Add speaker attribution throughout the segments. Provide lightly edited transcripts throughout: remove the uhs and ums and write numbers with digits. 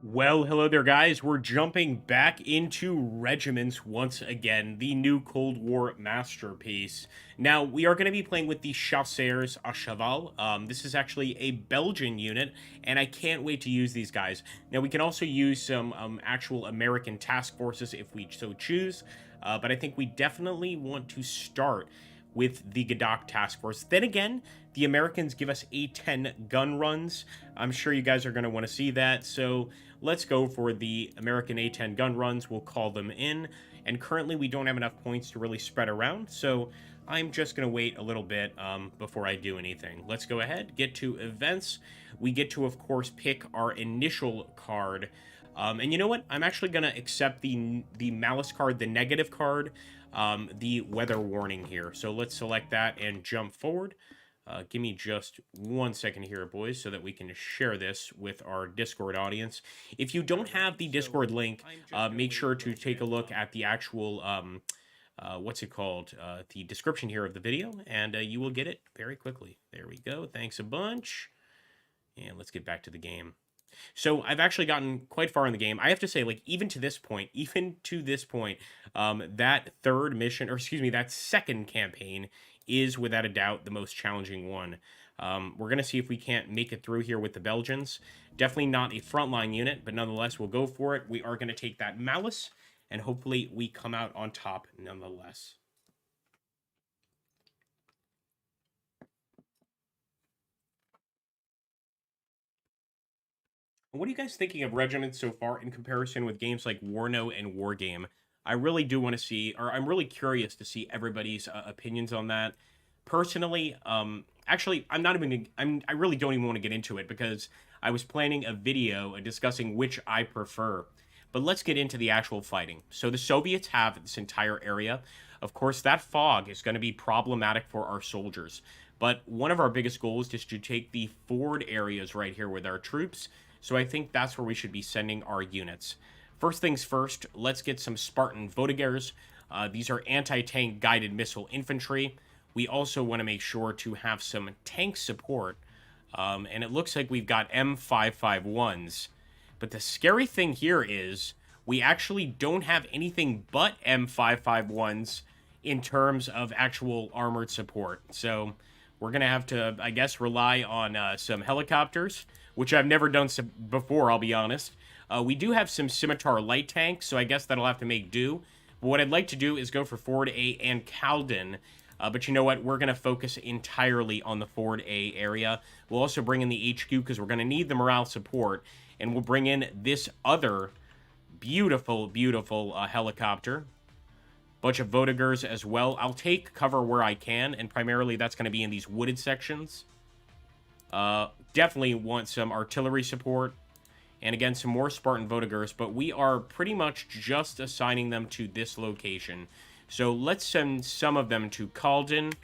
Speaker 1: Well, hello there, guys. We're jumping back into Regiments once again, the new Cold War masterpiece. Now, we are going to be playing with the Chasseurs à Cheval. This is actually a Belgian unit, and I can't wait to use these guys. Now, we can also use some actual American task forces if we so choose, but I think we definitely want to start with the Gadok task force. Then again, the Americans give us A-10 gun runs. I'm sure you guys are going to want to see that, so let's go for the American A-10 gun runs. We'll call them in, and currently we don't have enough points to really spread around, so I'm just going to wait a little bit before I do anything. Let's go ahead, get to events. We get to, of course, pick our initial card. And you know what? I'm actually going to accept the malice card, the negative card, the weather warning here. So let's select that and jump forward. Give me just 1 second here, boys, so that we can share this with our Discord audience. If you don't have the Discord link, make sure to take a look at the actual, what's it called, the description here of the video, and you will get it very quickly. There we go. Thanks a bunch. And let's get back to the game. So I've actually gotten quite far in the game. I have to say, like, even to this point, that third mission, or excuse me, that second campaign is without a doubt the most challenging one. We're going to see if we can't make it through here with the Belgians. Definitely not a frontline unit, but nonetheless, we'll go for it. We are going to take that malice, and hopefully we come out on top nonetheless. What are you guys thinking of Regiments so far in comparison with games like Warno and Wargame? I really do want to see, or I'm really curious to see everybody's opinions on that. Personally, actually, I really don't even want to get into it because I was planning a video discussing which I prefer. But let's get into the actual fighting. So the Soviets have this entire area. Of course, that fog is going to be problematic for our soldiers. But one of our biggest goals is to take the forward areas right here with our troops. So I think that's where we should be sending our units. First things first, let's get some Spartan Vodegers. These are anti-tank guided missile infantry. We also want to make sure to have some tank support. And it looks like we've got M551s. But the scary thing here is we actually don't have anything but M551s in terms of actual armored support. So we're going to have to, I guess, rely on some helicopters, which I've never done before, I'll be honest. We do have some Scimitar light tanks, so I guess that'll have to make do. But what I'd like to do is go for Forward A and Calden. But you know what? We're going to focus entirely on the Forward A area. We'll also bring in the HQ because we're going to need the morale support. And we'll bring in this other beautiful, beautiful helicopter. Bunch of Vodegers as well. I'll take cover where I can, and primarily that's going to be in these wooded sections. Definitely want some artillery support. And again, some more Spartan Vodegers, but we are pretty much just assigning them to this location. So let's send some of them to Calden,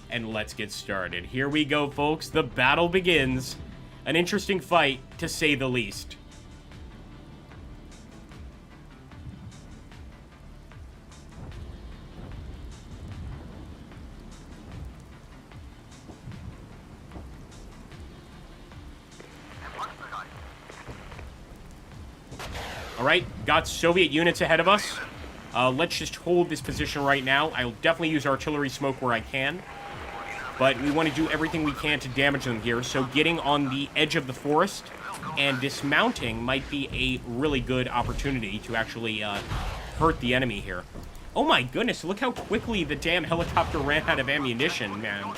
Speaker 1: and let's get started. Here we go, folks. The battle begins. An interesting fight, to say the least. All right, got Soviet units ahead of us. Let's just hold this position right now. I'll definitely use artillery smoke where I can. But we want to do everything we can to damage them here. So getting on the edge of the forest and dismounting might be a really good opportunity to actually hurt the enemy here. Oh my goodness, look how quickly the damn helicopter ran out of ammunition, man.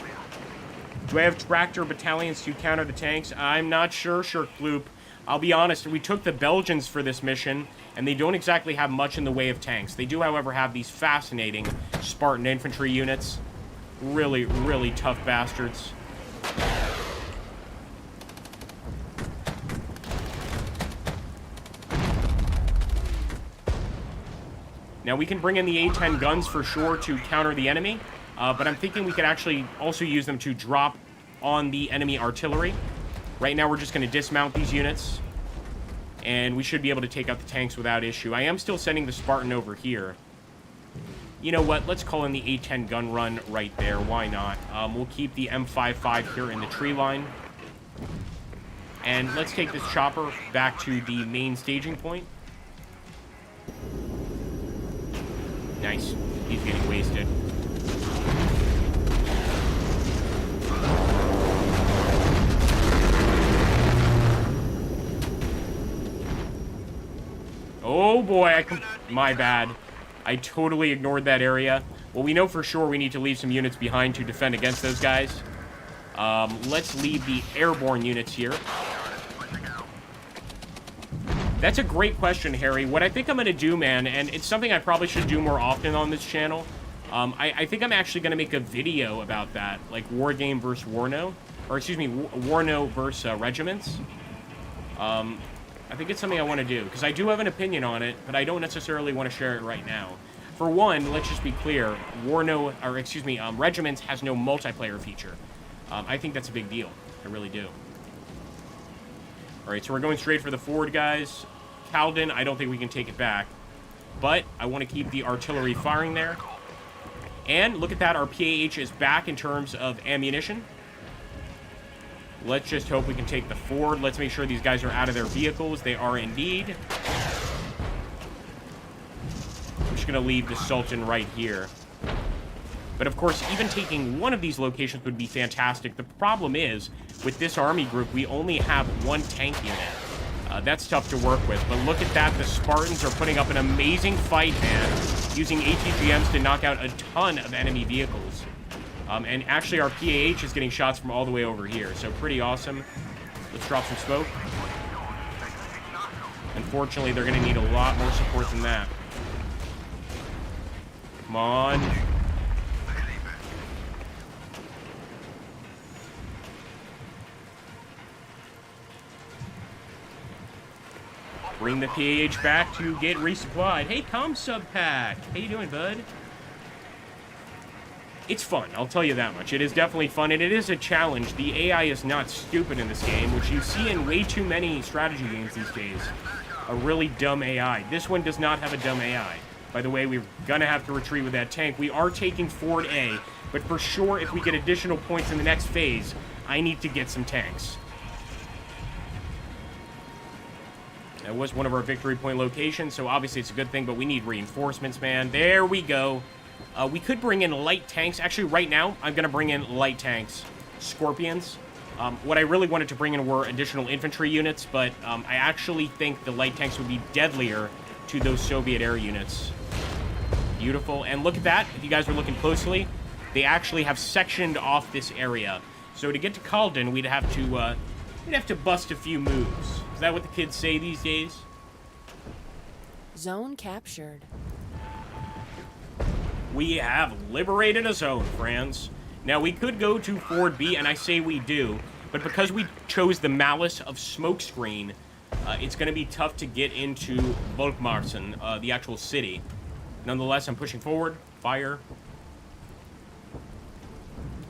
Speaker 1: Do I have tractor battalions to counter the tanks? I'm not sure, Shirkfloop. I'll be honest, we took the Belgians for this mission, and they don't exactly have much in the way of tanks. They do, however, have these fascinating Spartan infantry units. Really, really tough bastards. Now, we can bring in the A-10 guns for sure to counter the enemy, but I'm thinking we could actually also use them to drop on the enemy artillery. Right now, we're just going to dismount these units, and we should be able to take out the tanks without issue. I am still sending the Spartan over here. You know what? Let's call in the A-10 gun run right there. Why not? We'll keep the M55 here in the tree line. And let's take this chopper back to the main staging point. Nice. He's getting wasted. Oh boy, my bad. I totally ignored that area. Well, we know for sure we need to leave some units behind to defend against those guys. Let's leave the airborne units here. That's a great question, Harry. What I think I'm going to do, man, and it's something I probably should do more often on this channel, I think I'm actually going to make a video about that, like War Game versus Warno, or excuse me, Warno versus Regiments. I think it's something I want to do, because I do have an opinion on it, but I don't necessarily want to share it right now. For one, let's just be clear, Regiments has no multiplayer feature. I think that's a big deal. I really do. Alright, so we're going straight for the forward, guys. Calden, I don't think we can take it back. But I want to keep the artillery firing there. And look at that, our PAH is back in terms of ammunition. Let's just hope we can take the ford. Let's make sure these guys are out of their vehicles. They are indeed. I'm just going to leave the Sultan right here. But of course, even taking one of these locations would be fantastic. The problem is, with this army group, we only have one tank unit. That's tough to work with. But look at that. The Spartans are putting up an amazing fight, man. Using ATGMs to knock out a ton of enemy vehicles. And actually, our PAH is getting shots from all the way over here. So pretty awesome. Let's drop some smoke. Unfortunately, they're going to need a lot more support than that. Come on. Bring the PAH back to get resupplied. Hey, Subpack. How you doing, bud? It's fun, I'll tell you that much. It is definitely fun, and it is a challenge. The AI is not stupid in this game, which you see in way too many strategy games these days. A really dumb AI. This one does not have a dumb AI. By the way, we're gonna have to retreat with that tank. We are taking Fort A, but for sure, if we get additional points in the next phase, I need to get some tanks. That was one of our victory point locations, so obviously it's a good thing, but we need reinforcements, man. There we go. We could bring in light tanks. Actually, right now, I'm going to bring in light tanks. Scorpions. What I really wanted to bring in were additional infantry units, but I actually think the light tanks would be deadlier to those Soviet air units. Beautiful. And look at that. If you guys were looking closely, they actually have sectioned off this area. So to get to Calden, we'd have to bust a few moves. Is that what the kids say these days?
Speaker 2: Zone captured.
Speaker 1: We have liberated a zone, friends. Now, we could go to Ford B, and I say we do, but because we chose the Malice of Smokescreen, it's going to be tough to get into Volkmarsen, the actual city. Nonetheless, I'm pushing forward. Fire.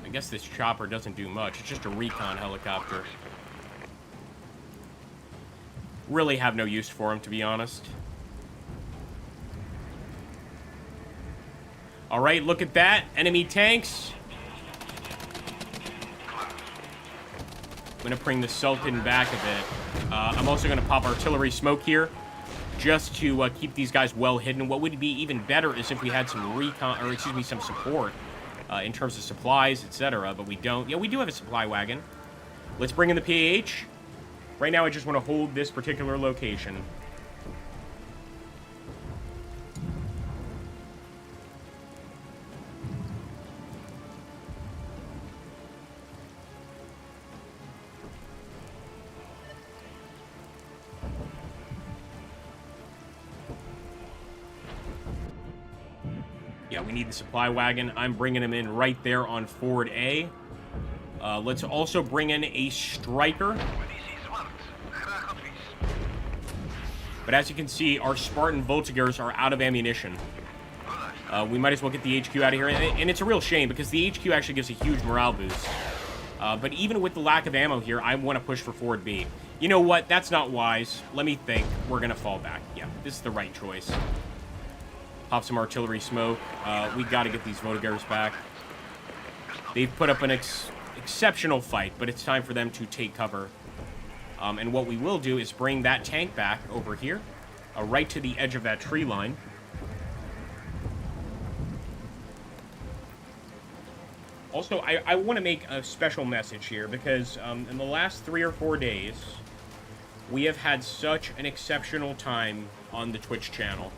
Speaker 1: I guess this chopper doesn't do much. It's just a recon helicopter. Really have no use for him, to be honest. Alright, look at that. Enemy tanks. I'm going to bring the Sultan back a bit. I'm also going to pop artillery smoke here, just to keep these guys well hidden. What would be even better is if we had some recon, or excuse me, some support in terms of supplies, etc. But we don't. Yeah, we do have a supply wagon. Let's bring in the PAH. Right now, I just want to hold this particular location. Yeah, we need the supply wagon. I'm bringing him in right there on Ford A. Let's also bring in a striker. But as you can see, our Spartan Voltigeurs are out of ammunition. We might as well get the HQ out of here. And it's a real shame, because the HQ actually gives a huge morale boost. But even with the lack of ammo here, I want to push for Ford B. You know what? That's not wise. Let me think. We're going to fall back. Yeah, this is the right choice. Pop some artillery smoke. We got to get these Voltigeurs back. They've put up an exceptional fight, but it's time for them to take cover. And what we will do is bring that tank back over here, right to the edge of that tree line. Also, I want to make a special message here because in the last 3 or 4 days, we have had such an exceptional time on the Twitch channel.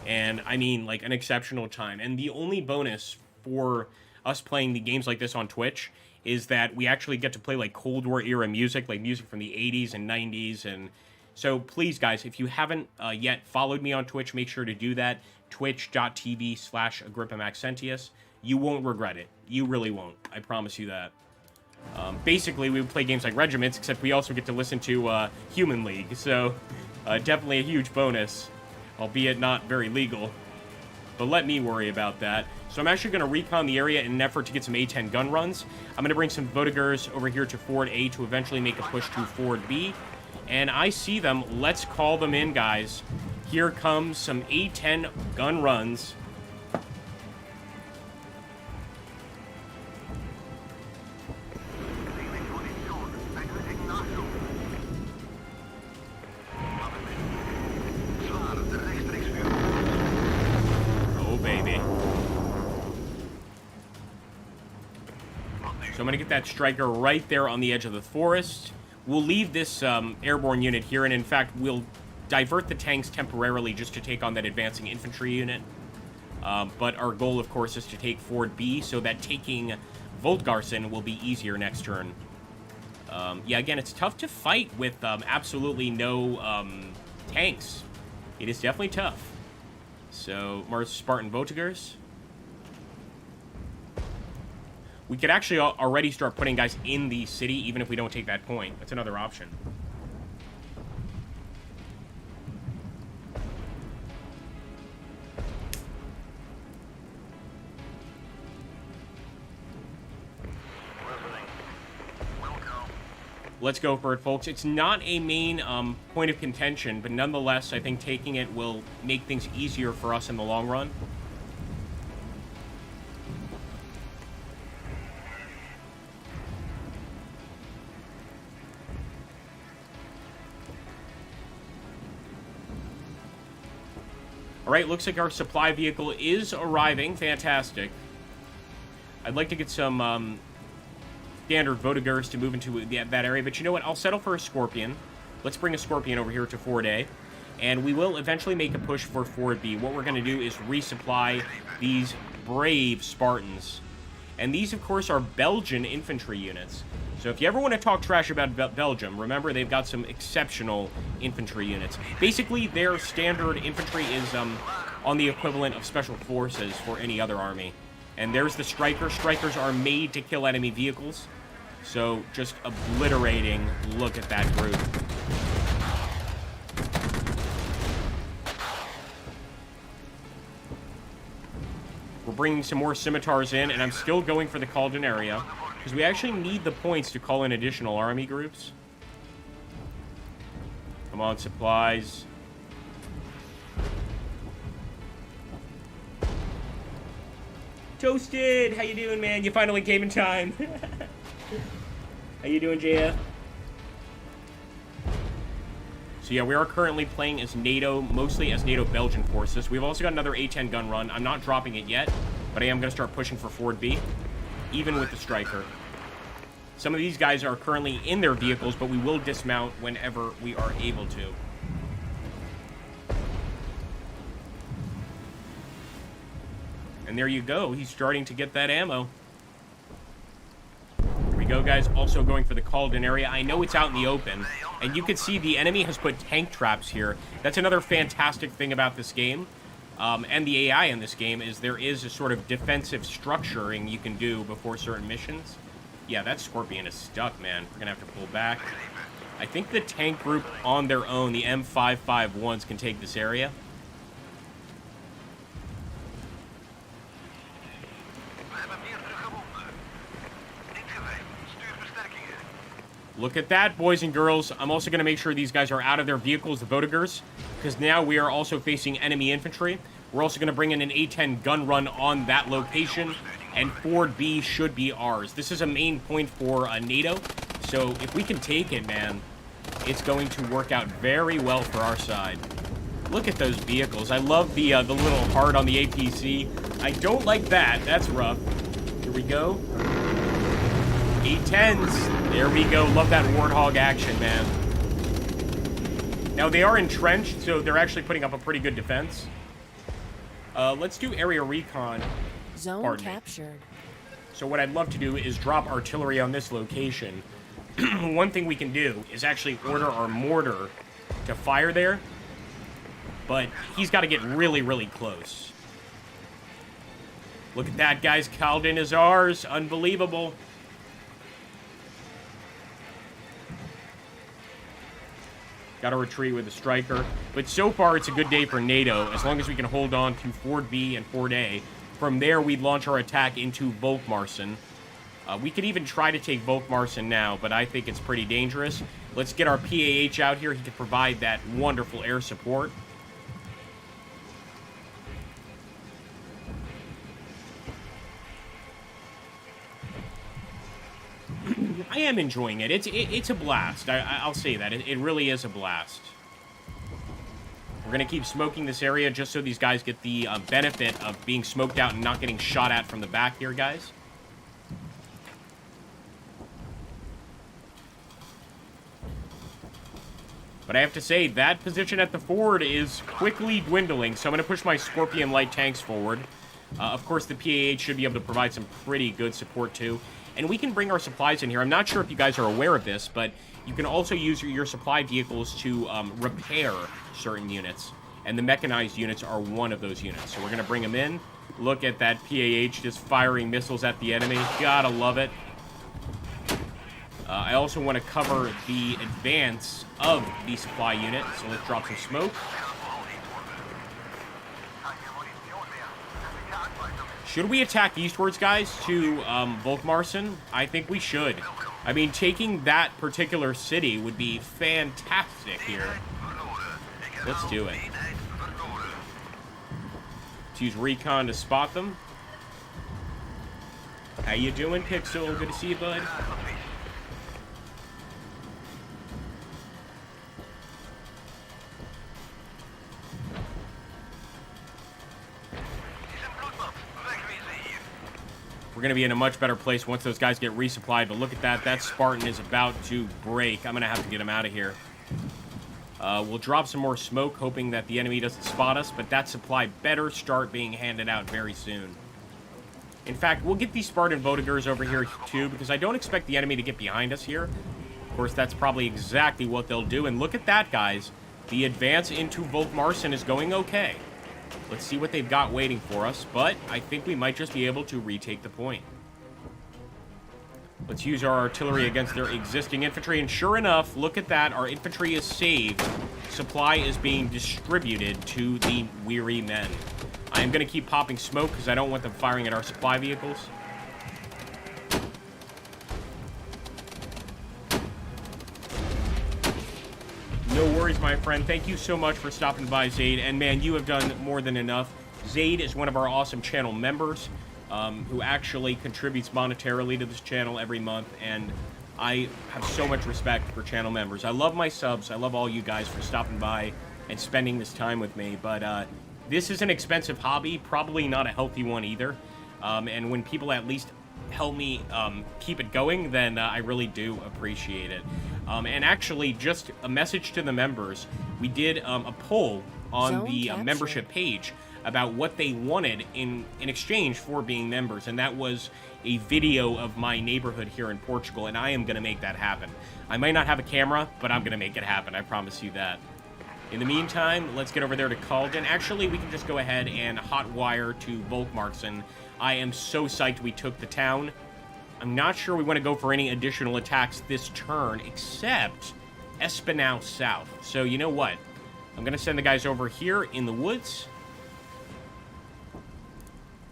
Speaker 1: And I mean, like, an exceptional time. And the only bonus for us playing the games like this on Twitch is that we actually get to play, like, Cold War era music, like music from the 80s and 90s. And so, please, guys, if you haven't yet followed me on Twitch, make sure to do that. Twitch.tv/AgrippaMaxentius. You won't regret it. You really won't. I promise you that. Basically, we would play games like Regiments, except we also get to listen to Human League. So, definitely a huge bonus, albeit not very legal. But let me worry about that. So I'm actually going to recon the area in an effort to get some A-10 gun runs. I'm going to bring some Votigers over here to Ford A to eventually make a push to Ford B. And I see them. Let's call them in, guys. Here comes some A-10 gun runs. So I'm going to get that striker right there on the edge of the forest. We'll leave this airborne unit here, and in fact, we'll divert the tanks temporarily just to take on that advancing infantry unit. But our goal, of course, is to take Ford B, so that taking Volkmarsen will be easier next turn. Yeah, again, it's tough to fight with absolutely no tanks. It is definitely tough. So, Mars Spartan Votigers. We could actually already start putting guys in the city, even if we don't take that point. That's another option. Let's go for it, folks. It's not a main point of contention, but nonetheless, I think taking it will make things easier for us in the long run. Alright, looks like our supply vehicle is arriving. Fantastic. I'd like to get some standard Votigers to move into that area, but you know what? I'll settle for a Scorpion. Let's bring a Scorpion over here to Ford A, and we will eventually make a push for Ford B. What we're going to do is resupply these brave Spartans. And these, of course, are Belgian infantry units. So if you ever want to talk trash about Belgium, remember they've got some exceptional infantry units. Basically, their standard infantry is on the equivalent of special forces for any other army. And there's the Striker. Strikers are made to kill enemy vehicles. So just obliterating. Look at that group. We're bringing some more Scimitars in, and I'm still going for the called-in area. Because we actually need the points to call in additional army groups. Come on, supplies. Toasted! How you doing, man? You finally came in time. How you doing, JF? So yeah, we are currently playing as NATO, mostly as NATO Belgian forces. We've also got another A-10 gun run. I'm not dropping it yet, but I am going to start pushing for Ford B, even with the Striker. Some of these guys are currently in their vehicles, but we will dismount whenever we are able to. And there you go. He's starting to get that ammo. Here we go, guys. Also going for the called-in area. I know it's out in the open, and you can see the enemy has put tank traps here. That's another fantastic thing about this game. And the AI in this game is there is a sort of defensive structuring you can do before certain missions. Yeah, that Scorpion is stuck, man. We're going to have to pull back. I think the tank group on their own, the M551s, can take this area. Look at that, boys and girls. I'm also going to make sure these guys are out of their vehicles, the Votigers, because now we are also facing enemy infantry. We're also going to bring in an A-10 gun run on that location, and Ford B should be ours. This is a main point for NATO, so if we can take it, man, it's going to work out very well for our side. Look at those vehicles. I love the little heart on the APC. I don't like that. That's rough. Here we go. 810s. There we go. Love that Warthog action, man. Now, they are entrenched, so they're actually putting up a pretty good defense. Let's do area recon.
Speaker 2: Zone captured.
Speaker 1: So what I'd love to do is drop artillery on this location. One thing we can do is actually order our mortar to fire there. But he's got to get really, really close. Look at that, guys. Kaldin is ours. Unbelievable. Got to retreat with a striker. But so far, it's a good day for NATO, as long as we can hold on to Fort B and Fort A. From there, we'd launch our attack into Volkmarsen. We could even try to take Volkmarsen now, but I think it's pretty dangerous. Let's get our PAH out here. He can provide that wonderful air support. I am enjoying it. It's a blast. I'll say that. It really is a blast. We're going to keep smoking this area just so these guys get the benefit of being smoked out and not getting shot at from the back here, guys. But I have to say, that position at the ford is quickly dwindling, so I'm going to push my Scorpion light tanks forward. Of course, the PAH should be able to provide some pretty good support, too. And we can bring our supplies in here. I'm not sure if you guys are aware of this, but you can also use your supply vehicles to repair certain units. And the mechanized units are one of those units. So we're going to bring them in. Look at that PAH just firing missiles at the enemy. Gotta love it. I also want to cover the advance of the supply unit. So let's drop some smoke. Should we attack eastwards, guys, to Volkmarsen? I think we should. I mean, taking that particular city would be fantastic here. Let's do it. Let's use recon to spot them. How you doing, Pixel? Good to see you, bud. We're going to be in a much better place once those guys get resupplied. But look at that. That Spartan is about to break. I'm going to have to get him out of here. We'll drop some more smoke, hoping that the enemy doesn't spot us. But that supply better start being handed out very soon. In fact, we'll get these Spartan Votigers over here, too, because I don't expect the enemy to get behind us here. Of course, that's probably exactly what they'll do. And look at that, guys. The advance into Volkmarsen is going okay. Let's see what they've got waiting for us, but I think we might just be able to retake the point. Let's use our artillery against their existing infantry, and sure enough, look at that, our infantry is saved. Supply is being distributed to the weary men. I am going to keep popping smoke because I don't want them firing at our supply vehicles. No worries, my friend. Thank you so much for stopping by, Zaid. And, man, you have done more than enough. Zaid is one of our awesome channel members who actually contributes monetarily to this channel every month. And I have so much respect for channel members. I love my subs. I love all you guys for stopping by and spending this time with me. But this is an expensive hobby, probably not a healthy one either. And when people at least help me keep it going, then I really do appreciate it. And actually, just a message to the members, we did a poll on the membership page about what they wanted in exchange for being members, and that was a video of my neighborhood here in Portugal, and I am going to make that happen. I might not have a camera, but I'm going to make it happen, I promise you that. In the meantime, let's get over there to Kaldin. Actually, we can just go ahead and hotwire to Volkmarsen. I am so psyched we took the town. I'm not sure we want to go for any additional attacks this turn, except Espinal South. So, you know what? I'm going to send the guys over here in the woods.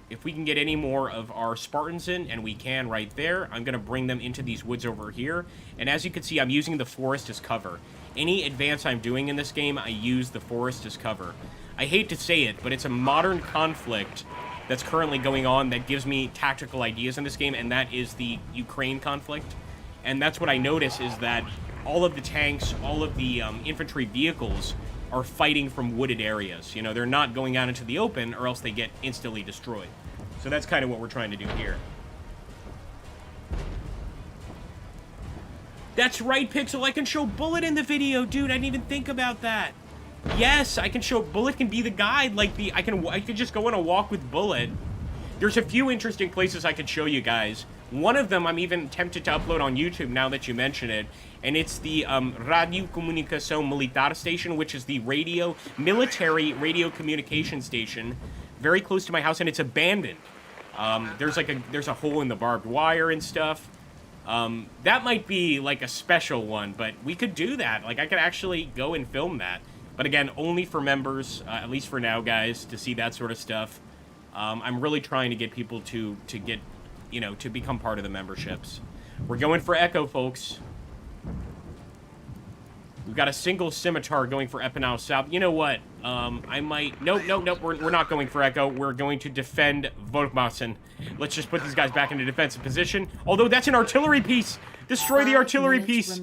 Speaker 1: If we can get any more of our Spartans in, and we can right there, I'm going to bring them into these woods over here. And as you can see, I'm using the forest as cover. Any advance I'm doing in this game, I use the forest as cover. I hate to say it, but it's a modern conflict that's currently going on that gives me tactical ideas in this game, and that is the Ukraine conflict. And that's what I notice is that all of the tanks, all of the infantry vehicles are fighting from wooded areas. You know, they're not going out into the open or else they get instantly destroyed. So that's kind of what we're trying to do here. That's right, Pixel. I can show Bullet in the video, dude. I didn't even think about that. Yes, I can show Bullet can be the guide. Like I could just go on a walk with Bullet. There's a few interesting places I could show you guys. One of them I'm even tempted to upload on YouTube now that you mention it, and it's the Radio Comunicação Militar station, which is the military radio communication station, very close to my house, and it's abandoned. There's a hole in the barbed wire and stuff. That might be like a special one, but we could do that. Like I could actually go and film that. But again, only for members, at least for now, guys, to see that sort of stuff. I'm really trying to get people to get, you know, to become part of the memberships. We're going for Echo, folks. We've got a single scimitar going for Epinal South. You know what? I might... Nope. We're not going for Echo. We're going to defend Volkmarsen. Let's just put these guys back into defensive position. Although that's an artillery piece. Destroy the artillery piece.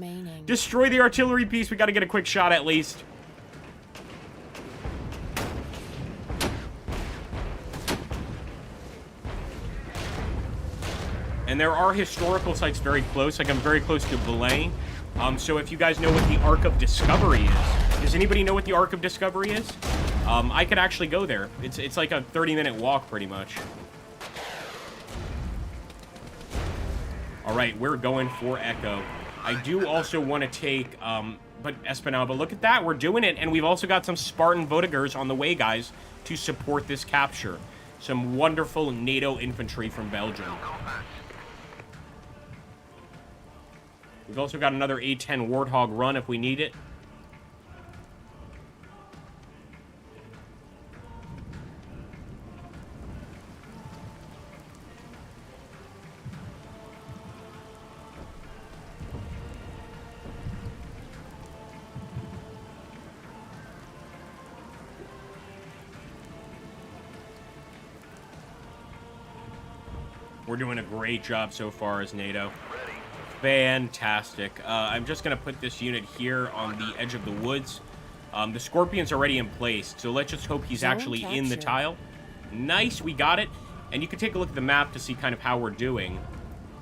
Speaker 1: Destroy the artillery piece. We got to get a quick shot at least. And there are historical sites very close. Like, I'm very close to Belay. So if you guys know what the Ark of Discovery is. Does anybody know what the Ark of Discovery is? I could actually go there. It's like a 30-minute walk, pretty much. All right, we're going for Echo. I do also want to take, but Espinal, but look at that. We're doing it. And we've also got some Spartan Votigers on the way, guys, to support this capture. Some wonderful NATO infantry from Belgium. We've also got another A-10 Warthog run if we need it. We're doing a great job so far as NATO. Fantastic. I'm just going to put this unit here on the edge of the woods. The Scorpion's already in place, so let's just hope he's actually in the tile. Nice, we got it. And you can take a look at the map to see kind of how we're doing.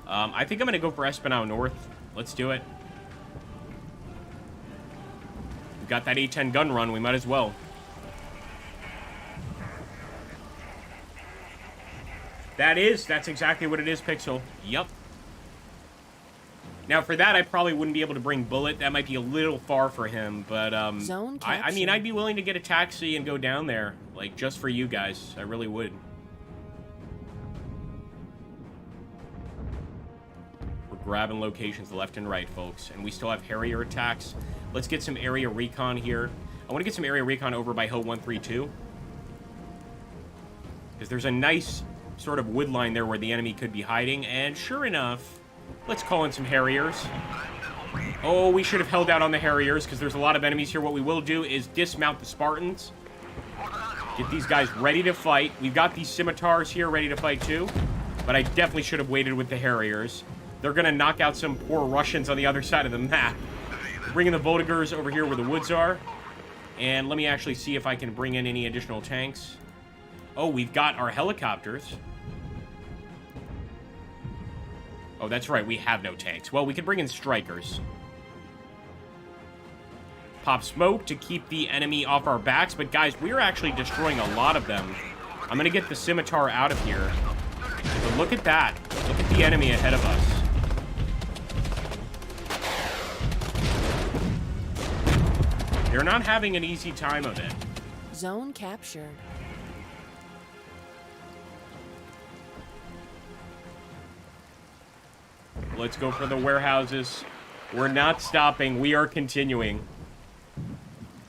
Speaker 1: I think I'm going to go for Espinal North. Let's do it. We've got that A-10 gun run, we might as well. That's exactly what it is, Pixel. Yup. Now, for that, I probably wouldn't be able to bring Bullet. That might be a little far for him, but, I mean, I'd be willing to get a taxi and go down there, like, just for you guys. I really would. We're grabbing locations left and right, folks, and we still have Harrier attacks. Let's get some area recon here. I want to get some area recon over by Ho 132. Because there's a nice sort of wood line there where the enemy could be hiding, and sure enough... Let's call in some Harriers. Oh, we should have held out on the Harriers because there's a lot of enemies here. What we will do is dismount the Spartans. Get these guys ready to fight. We've got these Scimitars here ready to fight too. But I definitely should have waited with the Harriers. They're going to knock out some poor Russians on the other side of the map. Bringing the Votigers over here where the woods are. And let me actually see if I can bring in any additional tanks. Oh, we've got our helicopters. Oh, that's right, we have no tanks. Well, we could bring in strikers. Pop smoke to keep the enemy off our backs, but guys, we're actually destroying a lot of them. I'm gonna get the Scimitar out of here. But look at that. Look at the enemy ahead of us. They're not having an easy time of it.
Speaker 2: Zone captured.
Speaker 1: Let's go for the warehouses. We're not stopping. We are continuing.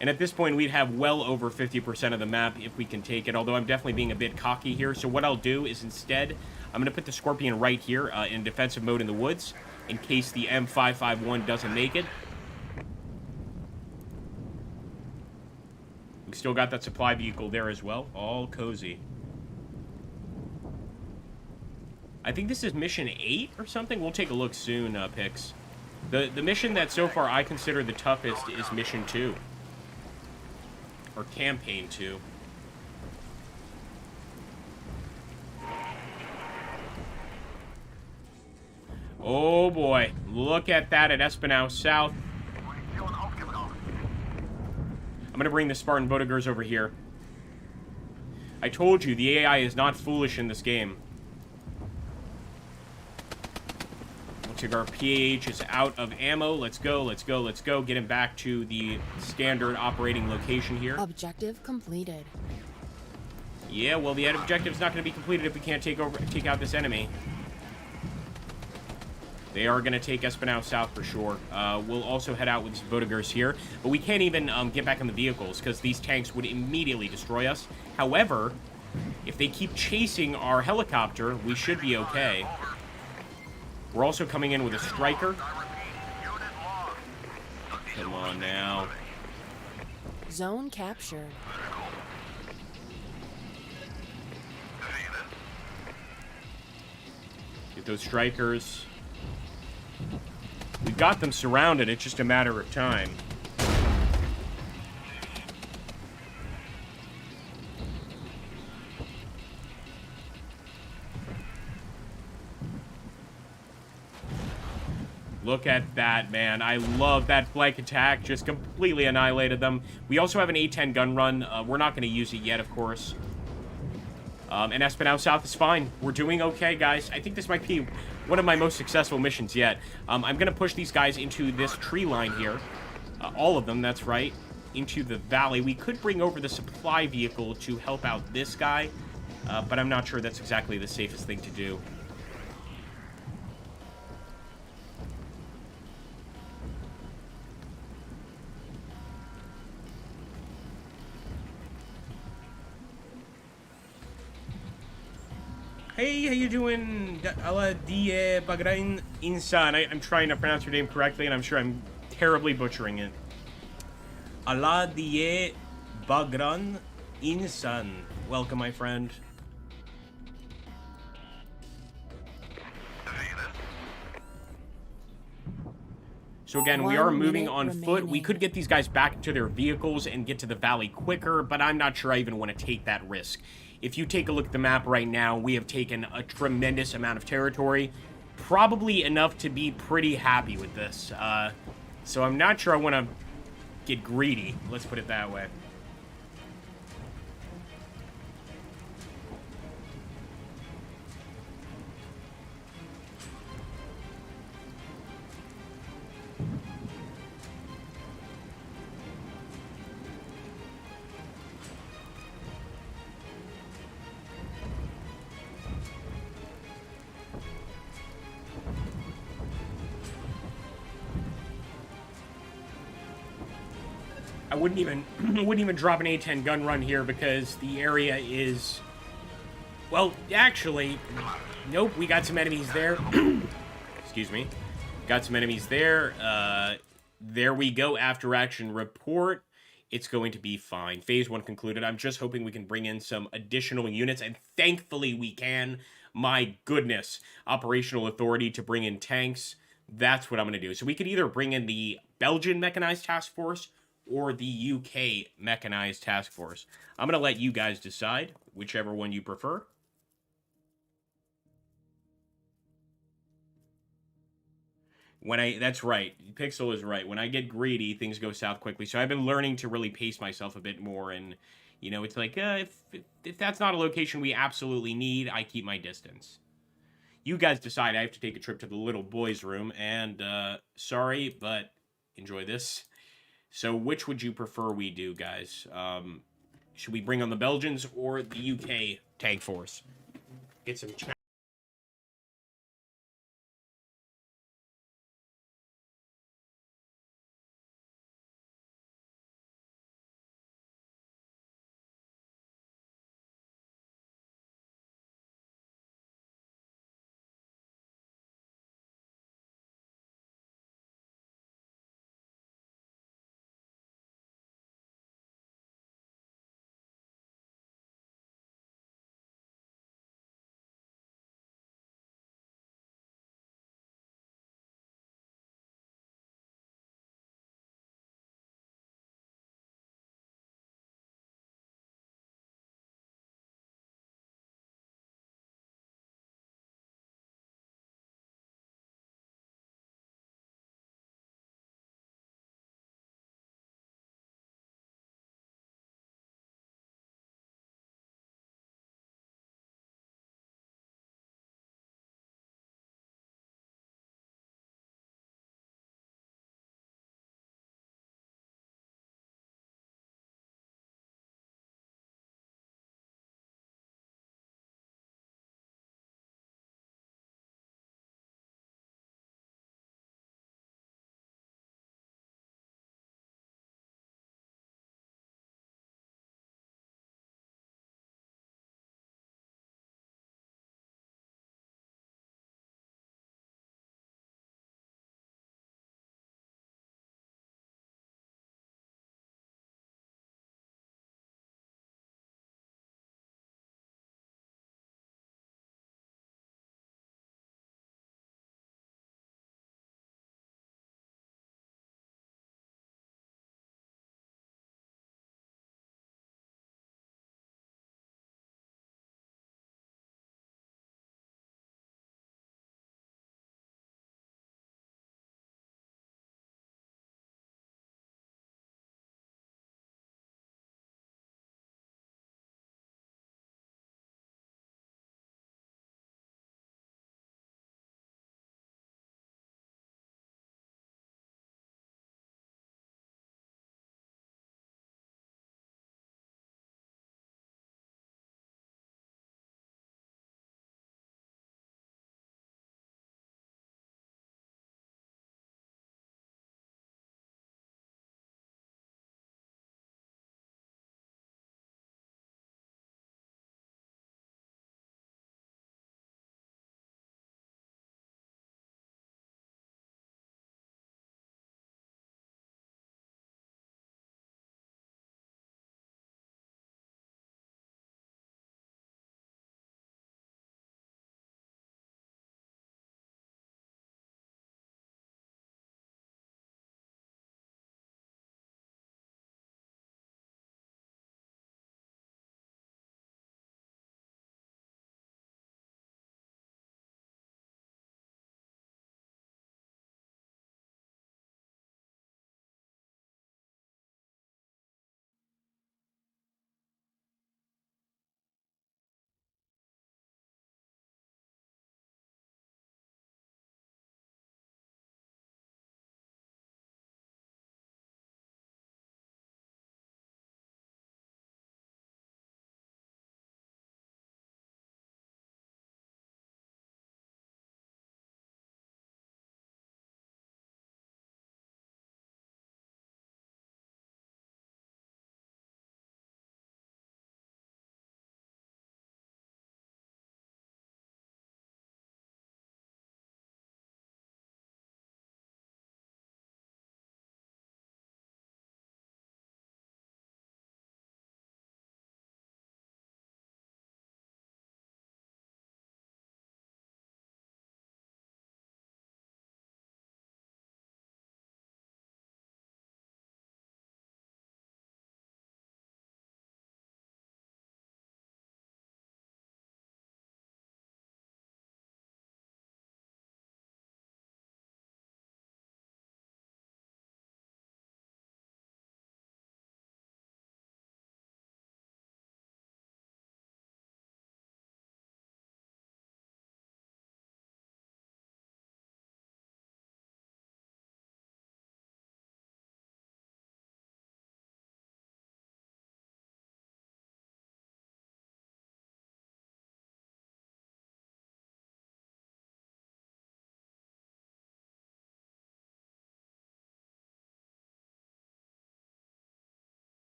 Speaker 1: And at this point, we'd have well over 50% of the map if we can take it, although I'm definitely being a bit cocky here. So what I'll do is instead, I'm going to put the Scorpion right here in defensive mode in the woods in case the M551 doesn't make it. We still got that supply vehicle there as well. All cozy. I think this is mission 8 or something. We'll take a look soon, Pix. The mission that so far I consider the toughest is Mission 2. Or Campaign 2. Oh boy, look at that at Espinal South. I'm gonna bring the Spartan Bodigers over here. I told you, the AI is not foolish in this game. Looks like our PAH is out of ammo. Let's go, let's go, let's go. Get him back to the standard operating location here.
Speaker 2: Objective completed.
Speaker 1: Yeah, well, the objective's not going to be completed if we can't take out this enemy. They are going to take Espinal South for sure. We'll also head out with these Bodigers here. But we can't even get back in the vehicles because these tanks would immediately destroy us. However, if they keep chasing our helicopter, we should be okay. We're also coming in with a Striker. Come on now.
Speaker 2: Zone captured.
Speaker 1: Get those Strikers. We've got them surrounded. It's just a matter of time. Look at that, man. I love that flank attack. Just completely annihilated them. We also have an A-10 gun run. We're not going to use it yet, of course. And Espinal South is fine. We're doing okay, guys. I think this might be one of my most successful missions yet. I'm going to push these guys into this tree line here. All of them, that's right. Into the valley. We could bring over the supply vehicle to help out this guy. But I'm not sure that's exactly the safest thing to do. Hey, how you doing? Ala die Bagrain Insan. I'm trying to pronounce your name correctly, and I'm sure I'm terribly butchering it. Ala die Bagran Insan. Welcome, my friend. So again, we are moving on foot. We could get these guys back to their vehicles and get to the valley quicker, but I'm not sure I even want to take that risk. If you take a look at the map right now, we have taken a tremendous amount of territory. Probably enough to be pretty happy with this. So I'm not sure I want to get greedy. Let's put it that way. I wouldn't even drop an A-10 gun run here because the area is, well, actually, nope, we got some enemies there. Excuse me. Got some enemies there. There we go. After action report. It's going to be fine. Phase 1 concluded. I'm just hoping we can bring in some additional units, and thankfully we can. My goodness. Operational authority to bring in tanks. That's what I'm going to do. So we could either bring in the Belgian Mechanized Task Force or the UK Mechanized Task Force. I'm going to let you guys decide, whichever one you prefer. That's right, Pixel is right. When I get greedy, things go south quickly. So I've been learning to really pace myself a bit more, and, you know, it's like, if that's not a location we absolutely need, I keep my distance. You guys decide. I have to take a trip to the little boys' room, and, sorry, but enjoy this. So which would you prefer we do, guys? Should we bring on the Belgians or the UK tank force? Get some chat.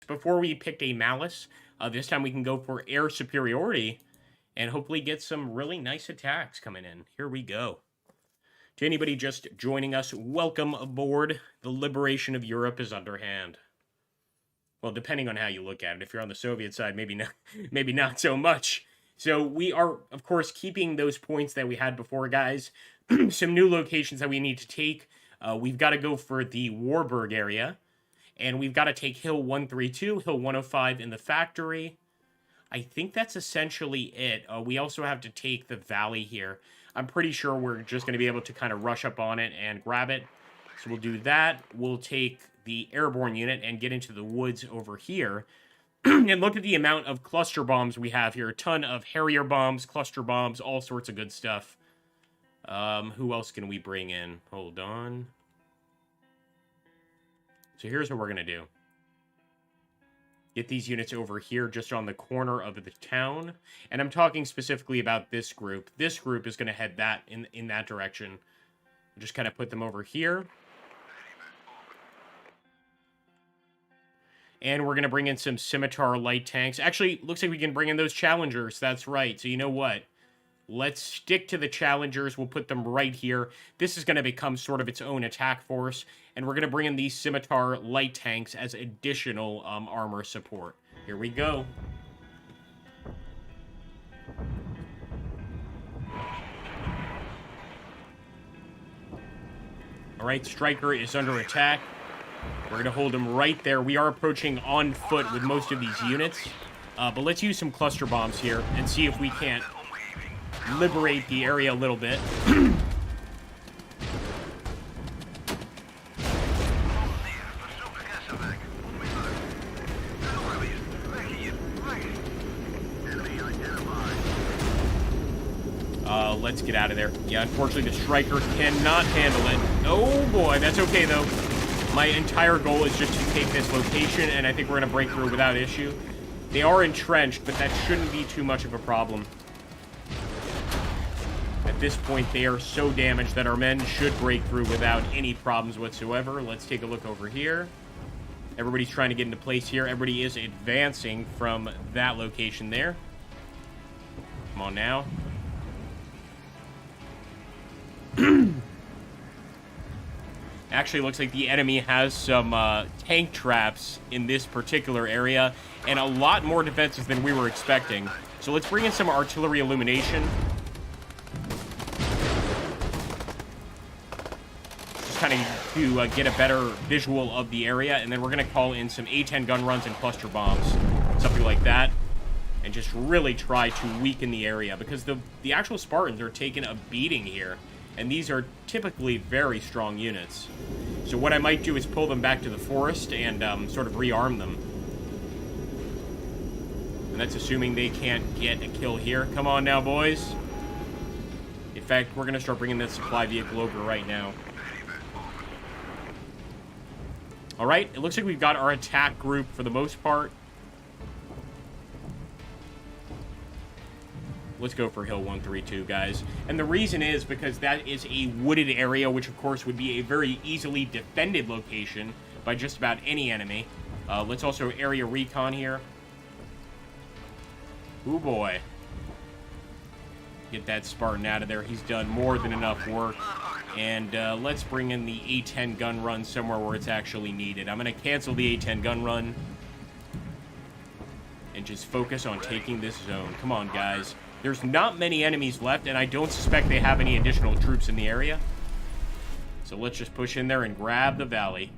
Speaker 1: before we picked a Malice. This time we can go for air superiority and hopefully get some really nice attacks coming in. Here we go. To anybody just joining us, welcome aboard. The liberation of Europe is underhand. Well, depending on how you look at it. If you're on the Soviet side, maybe not so much. So we are, of course, keeping those points that we had before, guys. Some new locations that we need to take. We've got to go for the Warburg area. And we've got to take Hill 132, Hill 105 in the factory. I think that's essentially it. We also have to take the valley here. I'm pretty sure we're just going to be able to kind of rush up on it and grab it. So we'll do that. We'll take the airborne unit and get into the woods over here. And look at the amount of cluster bombs we have here. A ton of Harrier bombs, cluster bombs, all sorts of good stuff. Who else can we bring in? Hold on. So here's what we're going to do. Get these units over here just on the corner of the town. And I'm talking specifically about this group. This group is going to head in that direction. Just kind of put them over here. And we're going to bring in some Scimitar light tanks. Actually, looks like we can bring in those Challengers. That's right. So you know what? Let's stick to the Challengers. We'll put them right here. This is going to become sort of its own attack force. And we're going to bring in these Scimitar light tanks as additional armor support. Here we go. All right, Stryker is under attack. We're going to hold him right there. We are approaching on foot with most of these units. But let's use some cluster bombs here and see if we can't liberate the area a little bit. Let's get out of there. Yeah, unfortunately, the Stryker cannot handle it. Oh, boy. That's okay, though. My entire goal is just to take this location, and I think we're going to break through without issue. They are entrenched, but that shouldn't be too much of a problem. At this point, they are so damaged that our men should break through without any problems whatsoever. Let's take a look over here. Everybody's trying to get into place here. Everybody is advancing from that location there. Come on now. Actually, looks like the enemy has some tank traps in this particular area, and a lot more defenses than we were expecting. So let's bring in some artillery illumination. Just kind of to get a better visual of the area, and then we're going to call in some A-10 gun runs and cluster bombs, something like that, and just really try to weaken the area, because the actual Spartans are taking a beating here. And these are typically very strong units. So what I might do is pull them back to the forest and sort of rearm them. And that's assuming they can't get a kill here. Come on now, boys. In fact, we're going to start bringing this supply vehicle over right now. Alright, it looks like we've got our attack group for the most part. Let's go for Hill 132, guys. And the reason is because that is a wooded area, which, of course, would be a very easily defended location by just about any enemy. Let's also area recon here. Ooh, boy. Get that Spartan out of there. He's done more than enough work. And let's bring in the A-10 gun run somewhere where it's actually needed. I'm going to cancel the A-10 gun run and just focus on taking this zone. Come on, guys. There's not many enemies left, and I don't suspect they have any additional troops in the area. So let's just push in there and grab the valley.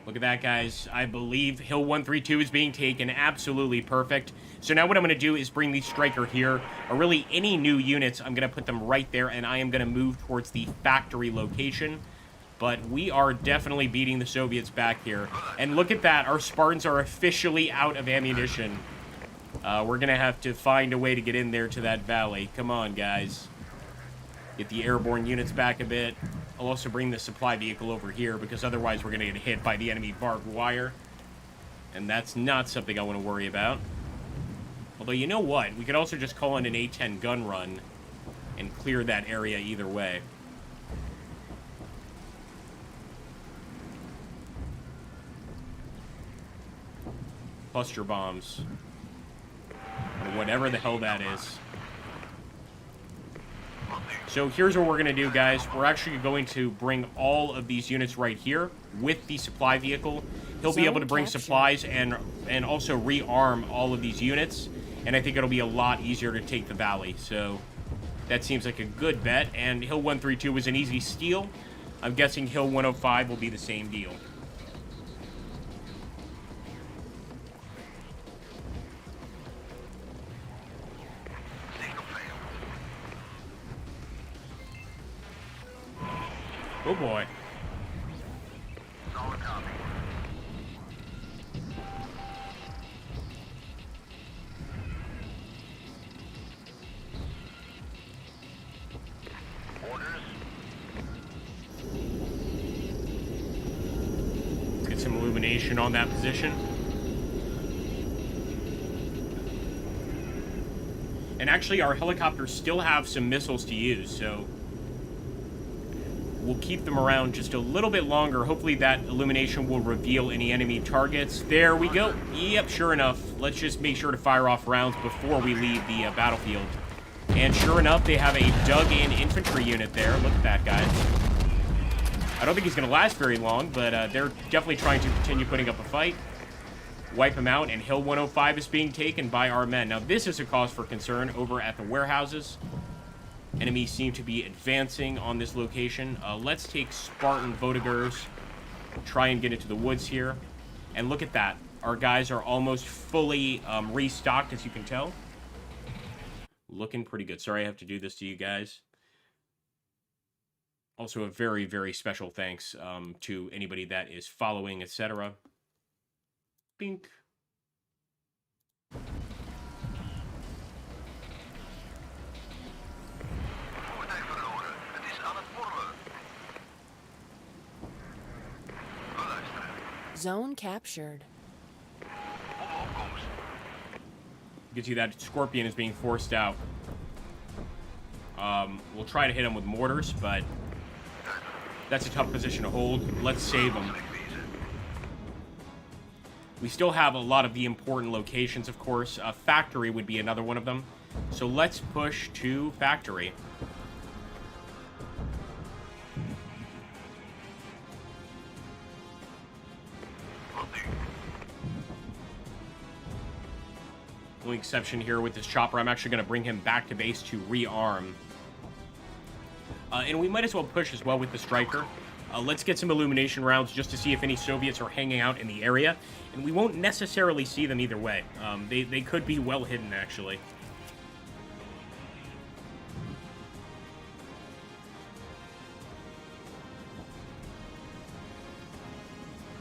Speaker 1: Look at that, guys. I believe Hill 132 is being taken. Absolutely perfect. So now what I'm going to do is bring the Stryker here, or really any new units. I'm going to put them right there, and I am going to move towards the factory location. But we are definitely beating the Soviets back here. And look at that. Our Spartans are officially out of ammunition. We're going to have to find a way to get in there to that valley. Come on, guys. Get the airborne units back a bit. I'll also bring the supply vehicle over here, because otherwise we're going to get hit by the enemy barbed wire. And that's not something I want to worry about. Although, you know what? We could also just call in an A-10 gun run and clear that area either way. Cluster bombs. Or whatever the hell that is. So here's what we're going to do, guys. We're actually going to bring all of these units right here with the supply vehicle. He'll be able to bring supplies and also rearm all of these units. And I think it'll be a lot easier to take the valley. So that seems like a good bet. And Hill 132 was an easy steal. I'm guessing Hill 105 will be the same deal. Oh boy. Let's get some illumination on that position. And actually, our helicopters still have some missiles to use, so we'll keep them around just a little bit longer. Hopefully that illumination will reveal any enemy targets. There we go. Yep, sure enough. Let's just make sure to fire off rounds before we leave the battlefield. And sure enough, they have a dug-in infantry unit there. Look at that, guys. I don't think he's going to last very long, but they're definitely trying to continue putting up a fight. Wipe him out, and Hill 105 is being taken by our men. Now, this is a cause for concern over at the warehouses. Enemies seem to be advancing on this location. Let's take Spartan Vodagers, try and get into the woods here. And look at that. Our guys are almost fully restocked, as you can tell. Looking pretty good. Sorry I have to do this to you guys. Also, a very, very special thanks to anybody that is following, etc. Bink.
Speaker 2: Zone captured.
Speaker 1: You can see that Scorpion is being forced out. We'll try to hit him with mortars, but that's a tough position to hold. Let's save him. We still have a lot of the important locations, of course. Factory would be another one of them. So let's push to Factory. Only exception here with this chopper, I'm actually going to bring him back to base to rearm. And we might as well push as well with the Striker. Let's get some illumination rounds just to see if any Soviets are hanging out in the area. And we won't necessarily see them either way. They could be well hidden, actually.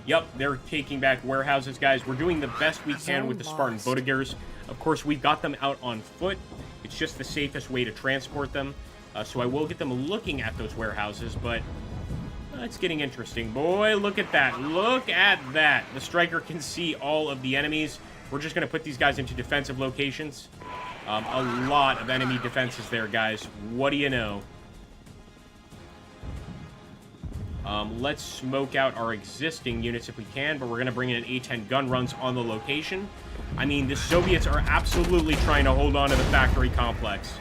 Speaker 1: Yep, they're taking back warehouses, guys. We're doing the best we can with the Spartan Vodagers. Of course, we've got them out on foot. It's just the safest way to transport them. So I will get them looking at those warehouses, but it's getting interesting. Boy, look at that. Look at that. The Striker can see all of the enemies. We're just going to put these guys into defensive locations. A lot of enemy defenses there, guys. What do you know? Let's smoke out our existing units if we can, but we're going to bring in A-10 gun runs on the location. I mean, the Soviets are absolutely trying to hold on to the factory complex.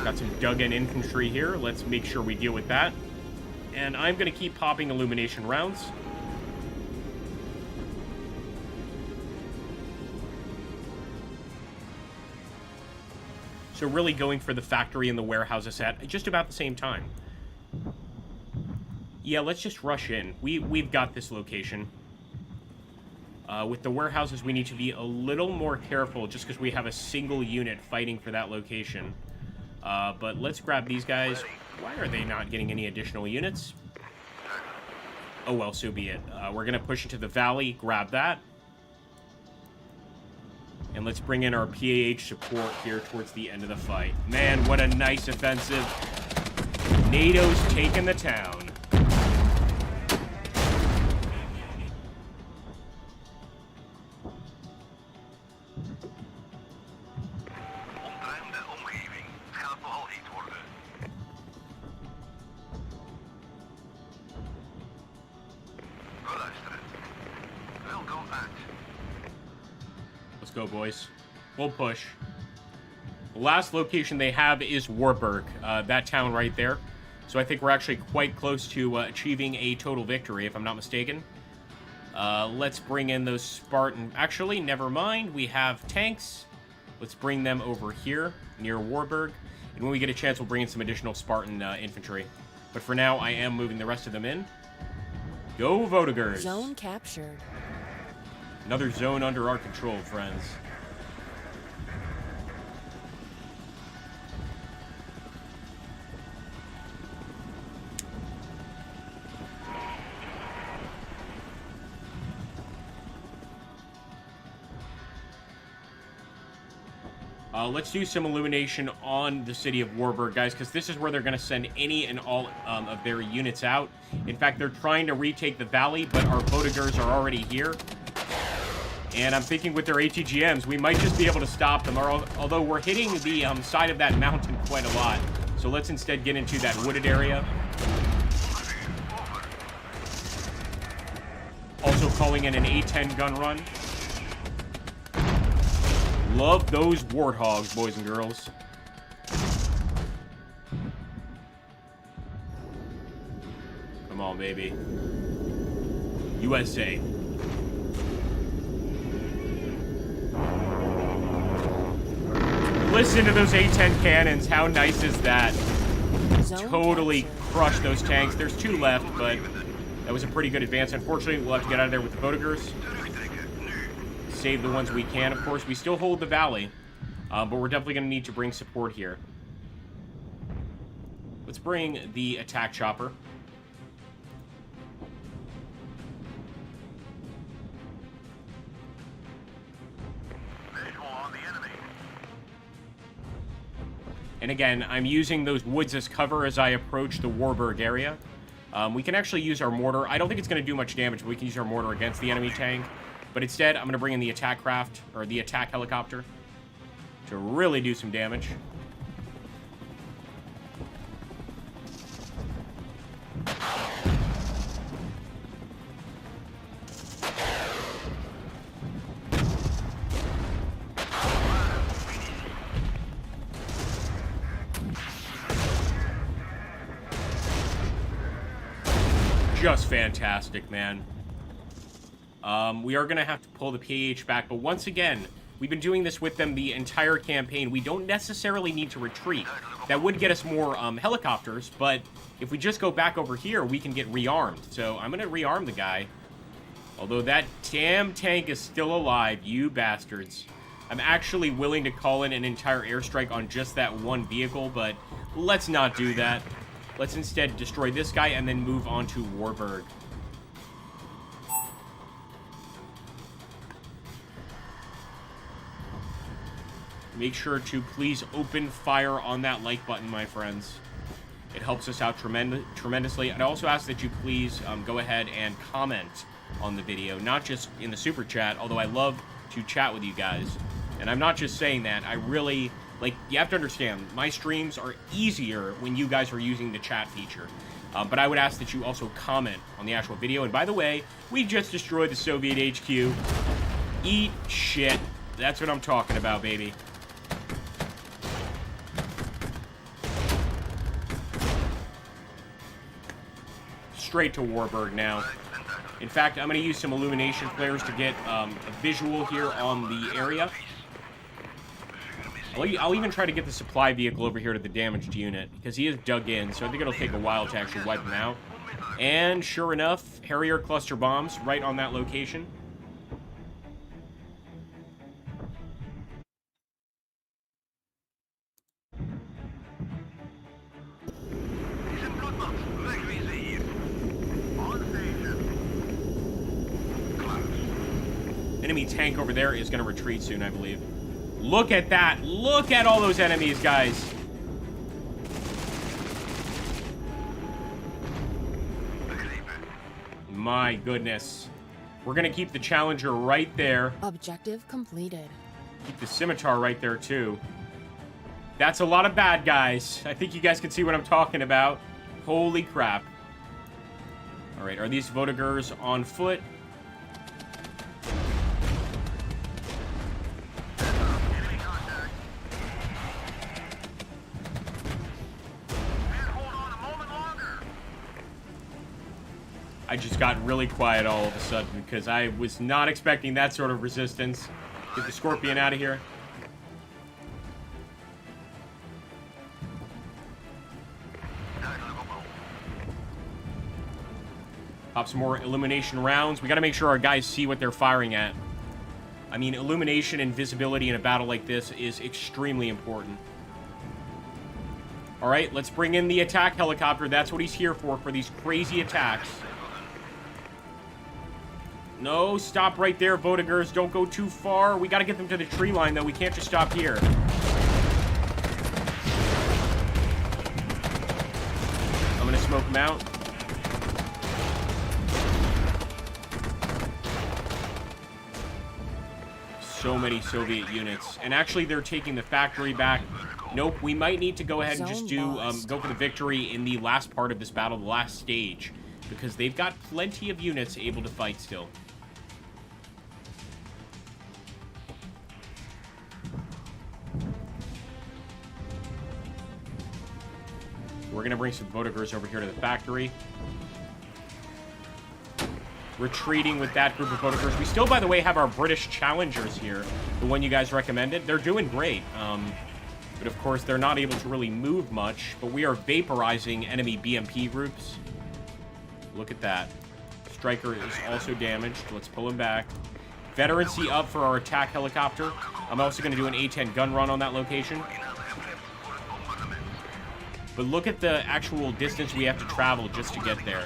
Speaker 1: Got some dug-in infantry here. Let's make sure we deal with that. And I'm going to keep popping illumination rounds. So really going for the factory and the warehouses at just about the same time. Yeah, let's just rush in. We've got this location. With the warehouses, we need to be a little more careful just because we have a single unit fighting for that location. But let's grab these guys. Why are they not getting any additional units? Oh well, so be it. We're going to push into the valley, grab that. And let's bring in our PAH support here towards the end of the fight. Man, what a nice offensive. NATO's taken the town. Let's go, boys. We'll push. The last location they have is Warburg, that town right there. So I think we're actually quite close to achieving a total victory, if I'm not mistaken. Let's bring in those Spartan... Actually, never mind. We have tanks. Let's bring them over here, near Warburg. And when we get a chance, we'll bring in some additional Spartan infantry. But for now, I am moving the rest of them in. Go, Vodagers!
Speaker 2: Zone captured.
Speaker 1: Another zone under our control, friends. Let's do some illumination on the city of Warburg, guys, because this is where they're going to send any and all of their units out. In fact, they're trying to retake the valley, but our Vodagers are already here. And I'm thinking with their ATGMs, we might just be able to stop them, although we're hitting the side of that mountain quite a lot. So let's instead get into that wooded area. Also calling in an A-10 gun run. Love those warthogs, boys and girls. Come on, baby. USA. Listen to those A-10 cannons. How nice is that? Totally crushed those tanks. There's 2 left, but that was a pretty good advance. Unfortunately, we'll have to get out of there with the Vodagers. Save the ones we can, of course. We still hold the valley, but we're definitely going to need to bring support here. Let's bring the attack chopper. And again, I'm using those woods as cover as I approach the Warburg area. We can actually use our mortar. I don't think it's going to do much damage, but we can use our mortar against the enemy tank. But instead, I'm going to bring in the attack craft, or the attack helicopter, to really do some damage. Just fantastic, man. We are going to have to pull the PH back, but once again, we've been doing this with them the entire campaign. We don't necessarily need to retreat. That would get us more helicopters, but if we just go back over here, we can get rearmed. So I'm going to rearm the guy. Although that damn tank is still alive, you bastards. I'm actually willing to call in an entire airstrike on just that one vehicle, but let's not do that. Let's instead destroy this guy and then move on to Warburg. Make sure to please open fire on that like button, my friends. It helps us out tremendously. I'd also ask that you please go ahead and comment on the video, not just in the super chat, although I love to chat with you guys. And I'm not just saying that. I really, like, you have to understand, my streams are easier when you guys are using the chat feature. But I would ask that you also comment on the actual video. And by the way, we just destroyed the Soviet HQ. Eat shit. That's what I'm talking about, baby. Straight to Warburg now. In fact, I'm going to use some illumination flares to get a visual here on the area. I'll even try to get the supply vehicle over here to the damaged unit, because he is dug in, so I think it'll take a while to actually wipe him out. And sure enough, Harrier cluster bombs right on that location. Enemy tank over there is going to retreat soon, I believe. Look at that. Look at all those enemies, guys. My goodness. We're going to keep the Challenger right there.
Speaker 2: Objective completed.
Speaker 1: Keep the Scimitar right there, too. That's a lot of bad guys. I think you guys can see what I'm talking about. Holy crap. All right, are these Vodagers on foot? just got really quiet all of a sudden because I was not expecting that sort of resistance. Get the Scorpion out of here. Pop some more illumination rounds. We got to make sure our guys see what they're firing at. I mean, illumination and visibility in a battle like this is extremely important. All right, let's bring in the attack helicopter. That's what he's here for these crazy attacks. No, stop right there, Votigers. Don't go too far. We got to get them to the tree line, though. We can't just stop here. I'm going to smoke them out. So many Soviet units. And actually, they're taking the factory back. Nope, we might need to go ahead and just go for the victory in the last part of this battle, the last stage. Because they've got plenty of units able to fight still. We're going to bring some Votigers over here to the factory. Retreating with that group of Votigers. We still, by the way, have our British Challengers here. The one you guys recommended. They're doing great. But, of course, they're not able to really move much. But we are vaporizing enemy BMP groups. Look at that. Striker is also damaged. Let's pull him back. Veterancy up for our attack helicopter. I'm also going to do an A-10 gun run on that location. But look at the actual distance we have to travel just to get there.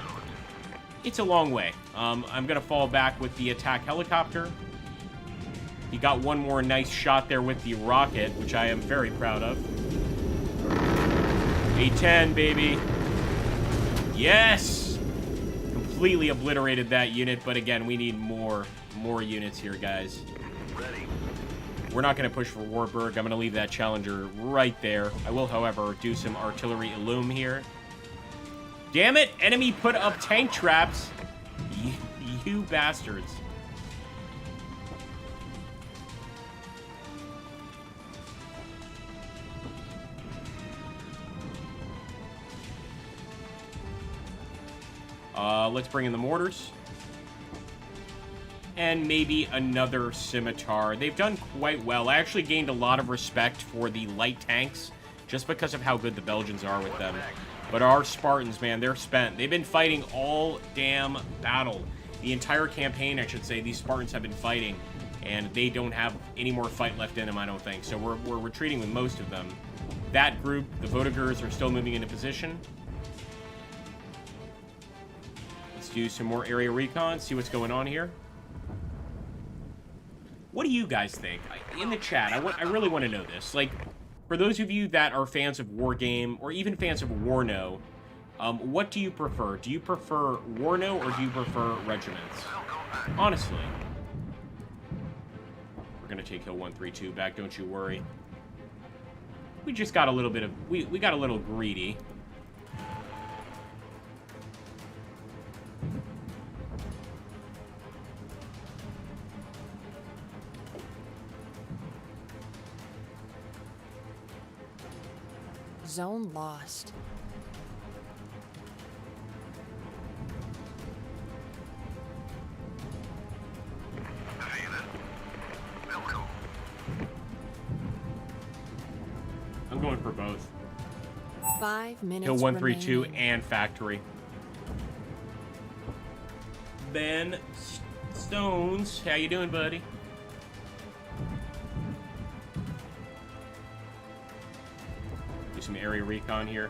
Speaker 1: It's a long way. I'm going to fall back with the attack helicopter. He got one more nice shot there with the rocket, which I am very proud of. A-10, baby. Yes! Completely obliterated that unit, but again, we need more units here, guys. We're not going to push for Warburg. I'm going to leave that Challenger right there. I will, however, do some artillery illum here. Damn it! Enemy put up tank traps. You bastards. Let's bring in the mortars. And maybe another scimitar. They've done quite well. I actually gained a lot of respect for the light tanks just because of how good the Belgians are with them. But our Spartans, man, they're spent. They've been fighting all damn battle. The entire campaign, I should say, these Spartans have been fighting. And they don't have any more fight left in them, I don't think. So we're retreating with most of them. That group, the Votigers, are still moving into position. Let's do some more area recon, see what's going on here. What do you guys think? In the chat, I really want to know this. Like, for those of you that are fans of Wargame, or even fans of Warno, what do you prefer? Do you prefer Warno, or do you prefer Regiments? Honestly. We're going to take Hill 132 back, don't you worry. We just got a little bit of... We got a little greedy.
Speaker 2: Zone lost.
Speaker 1: I'm going for both.
Speaker 2: 5 minutes
Speaker 1: Hill 132
Speaker 2: remaining.
Speaker 1: and factory. Ben Stones, how you doing, buddy? Do some area recon here.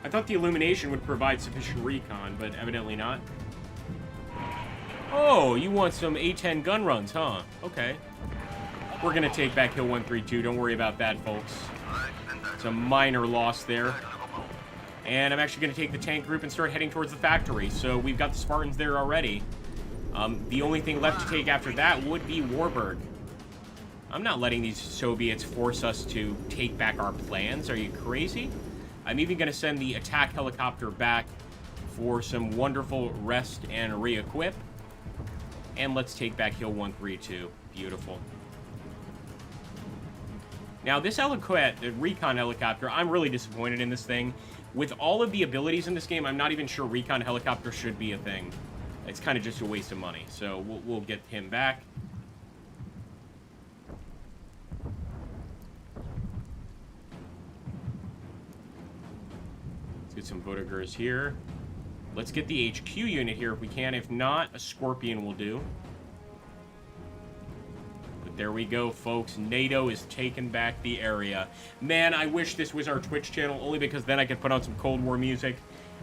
Speaker 1: I thought the illumination would provide sufficient recon, but evidently not. Oh, you want some A-10 gun runs, huh? Okay. We're going to take back Hill 132. Don't worry about that, folks. It's a minor loss there. And I'm actually going to take the tank group and start heading towards the factory. So we've got the Spartans there already. The only thing left to take after that would be Warburg. I'm not letting these Soviets force us to take back our plans. Are you crazy? I'm even going to send the attack helicopter back for some wonderful rest and re-equip. And let's take back Hill 132. Beautiful. Now, this the recon helicopter, I'm really disappointed in this thing with all of the abilities in this game, I'm not even sure recon helicopter should be a thing. It's kind of just a waste of money. So we'll get him back. Let's get some Votigers here. Let's get the HQ unit here if we can. If not, a Scorpion will do. But there we go, folks. NATO is taking back the area. Man, I wish this was our Twitch channel, only because then I could put on some Cold War music.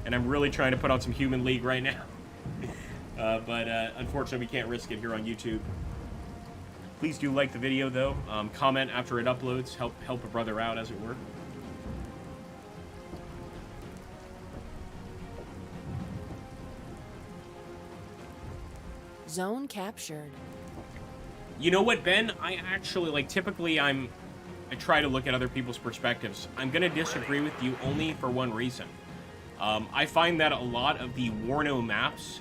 Speaker 1: And I'm really trying to put on some Human League right now. But unfortunately, we can't risk it here on YouTube. Please do like the video, though. Comment after it uploads. Help a brother out, as it were.
Speaker 2: Zone captured.
Speaker 1: You know what, Ben? I actually, like, typically I try to look at other people's perspectives. I'm going to disagree with you only for one reason. I find that a lot of the Warno maps,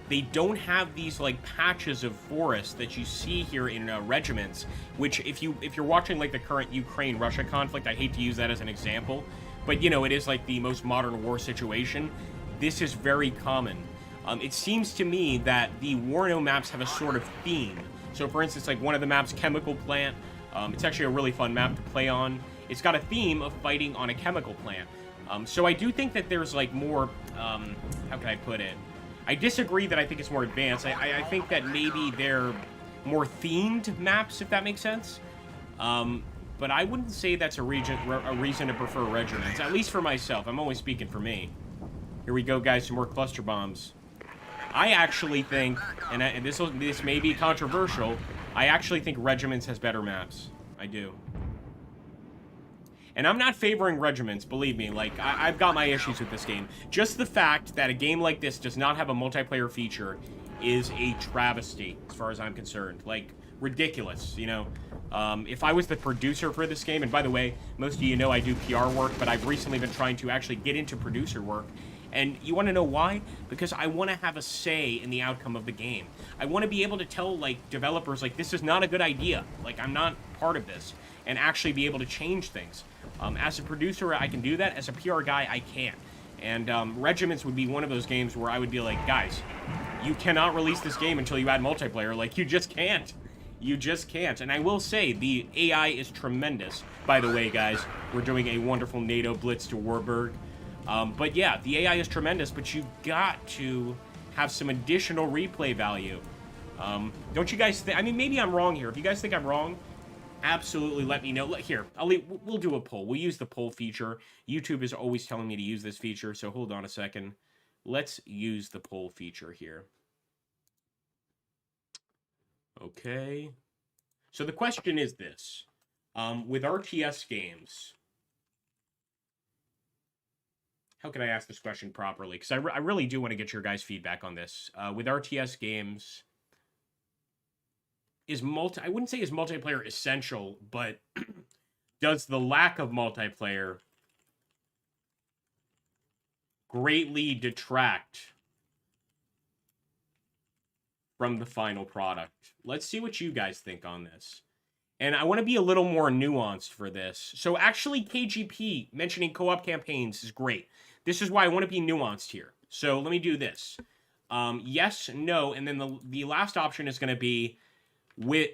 Speaker 1: they don't have these, like, patches of forest that you see here in Regiments, which if you're watching, like, the current Ukraine-Russia conflict, I hate to use that as an example, but, you know, it is, like, the most modern war situation. This is very common. It seems to me that the Warno maps have a sort of theme. So, for instance, like one of the maps, Chemical Plant, it's actually a really fun map to play on. It's got a theme of fighting on a chemical plant. So I do think that there's, like, more, how can I put it? I disagree that I think it's more advanced. I think that maybe they're more themed maps, if that makes sense. But I wouldn't say that's a reason to prefer Regiments, at least for myself. I'm only speaking for me. Here we go, guys, some more cluster bombs. I actually think, and this may be controversial, I actually think Regiments has better maps. I do. And I'm not favoring Regiments, believe me. Like, I've got my issues with this game. Just the fact that a game like this does not have a multiplayer feature is a travesty, as far as I'm concerned. Like, ridiculous, you know? If I was the producer for this game, and by the way, most of you know I do PR work, but I've recently been trying to actually get into producer work. And you want to know why? Because I want to have a say in the outcome of the game. I want to be able to tell, like, developers, like, this is not a good idea. Like, I'm not part of this. And actually be able to change things. As a producer, I can do that. As a PR guy, I can't. And Regiments would be one of those games where I would be like, guys, you cannot release this game until you add multiplayer. Like, you just can't. You just can't. And I will say, the AI is tremendous. By the way, guys, we're doing a wonderful NATO blitz to Warburg. But yeah, the AI is tremendous, but you've got to have some additional replay value. Don't you guys think? I mean, maybe I'm wrong here. If you guys think I'm wrong, absolutely let me know. Here, we'll do a poll. We'll use the poll feature. YouTube is always telling me to use this feature, so hold on a second. Let's use the poll feature here. Okay. So the question is this. With RTS games... How can I ask this question properly? Because I really do want to get your guys' feedback on this. With RTS games, I wouldn't say is multiplayer essential, but does the lack of multiplayer greatly detract from the final product? Let's see what you guys think on this. And I want to be a little more nuanced for this. So actually, KGP mentioning co-op campaigns is great. This is why I want to be nuanced here. So let me do this. Yes, no, and then the last option is going to be with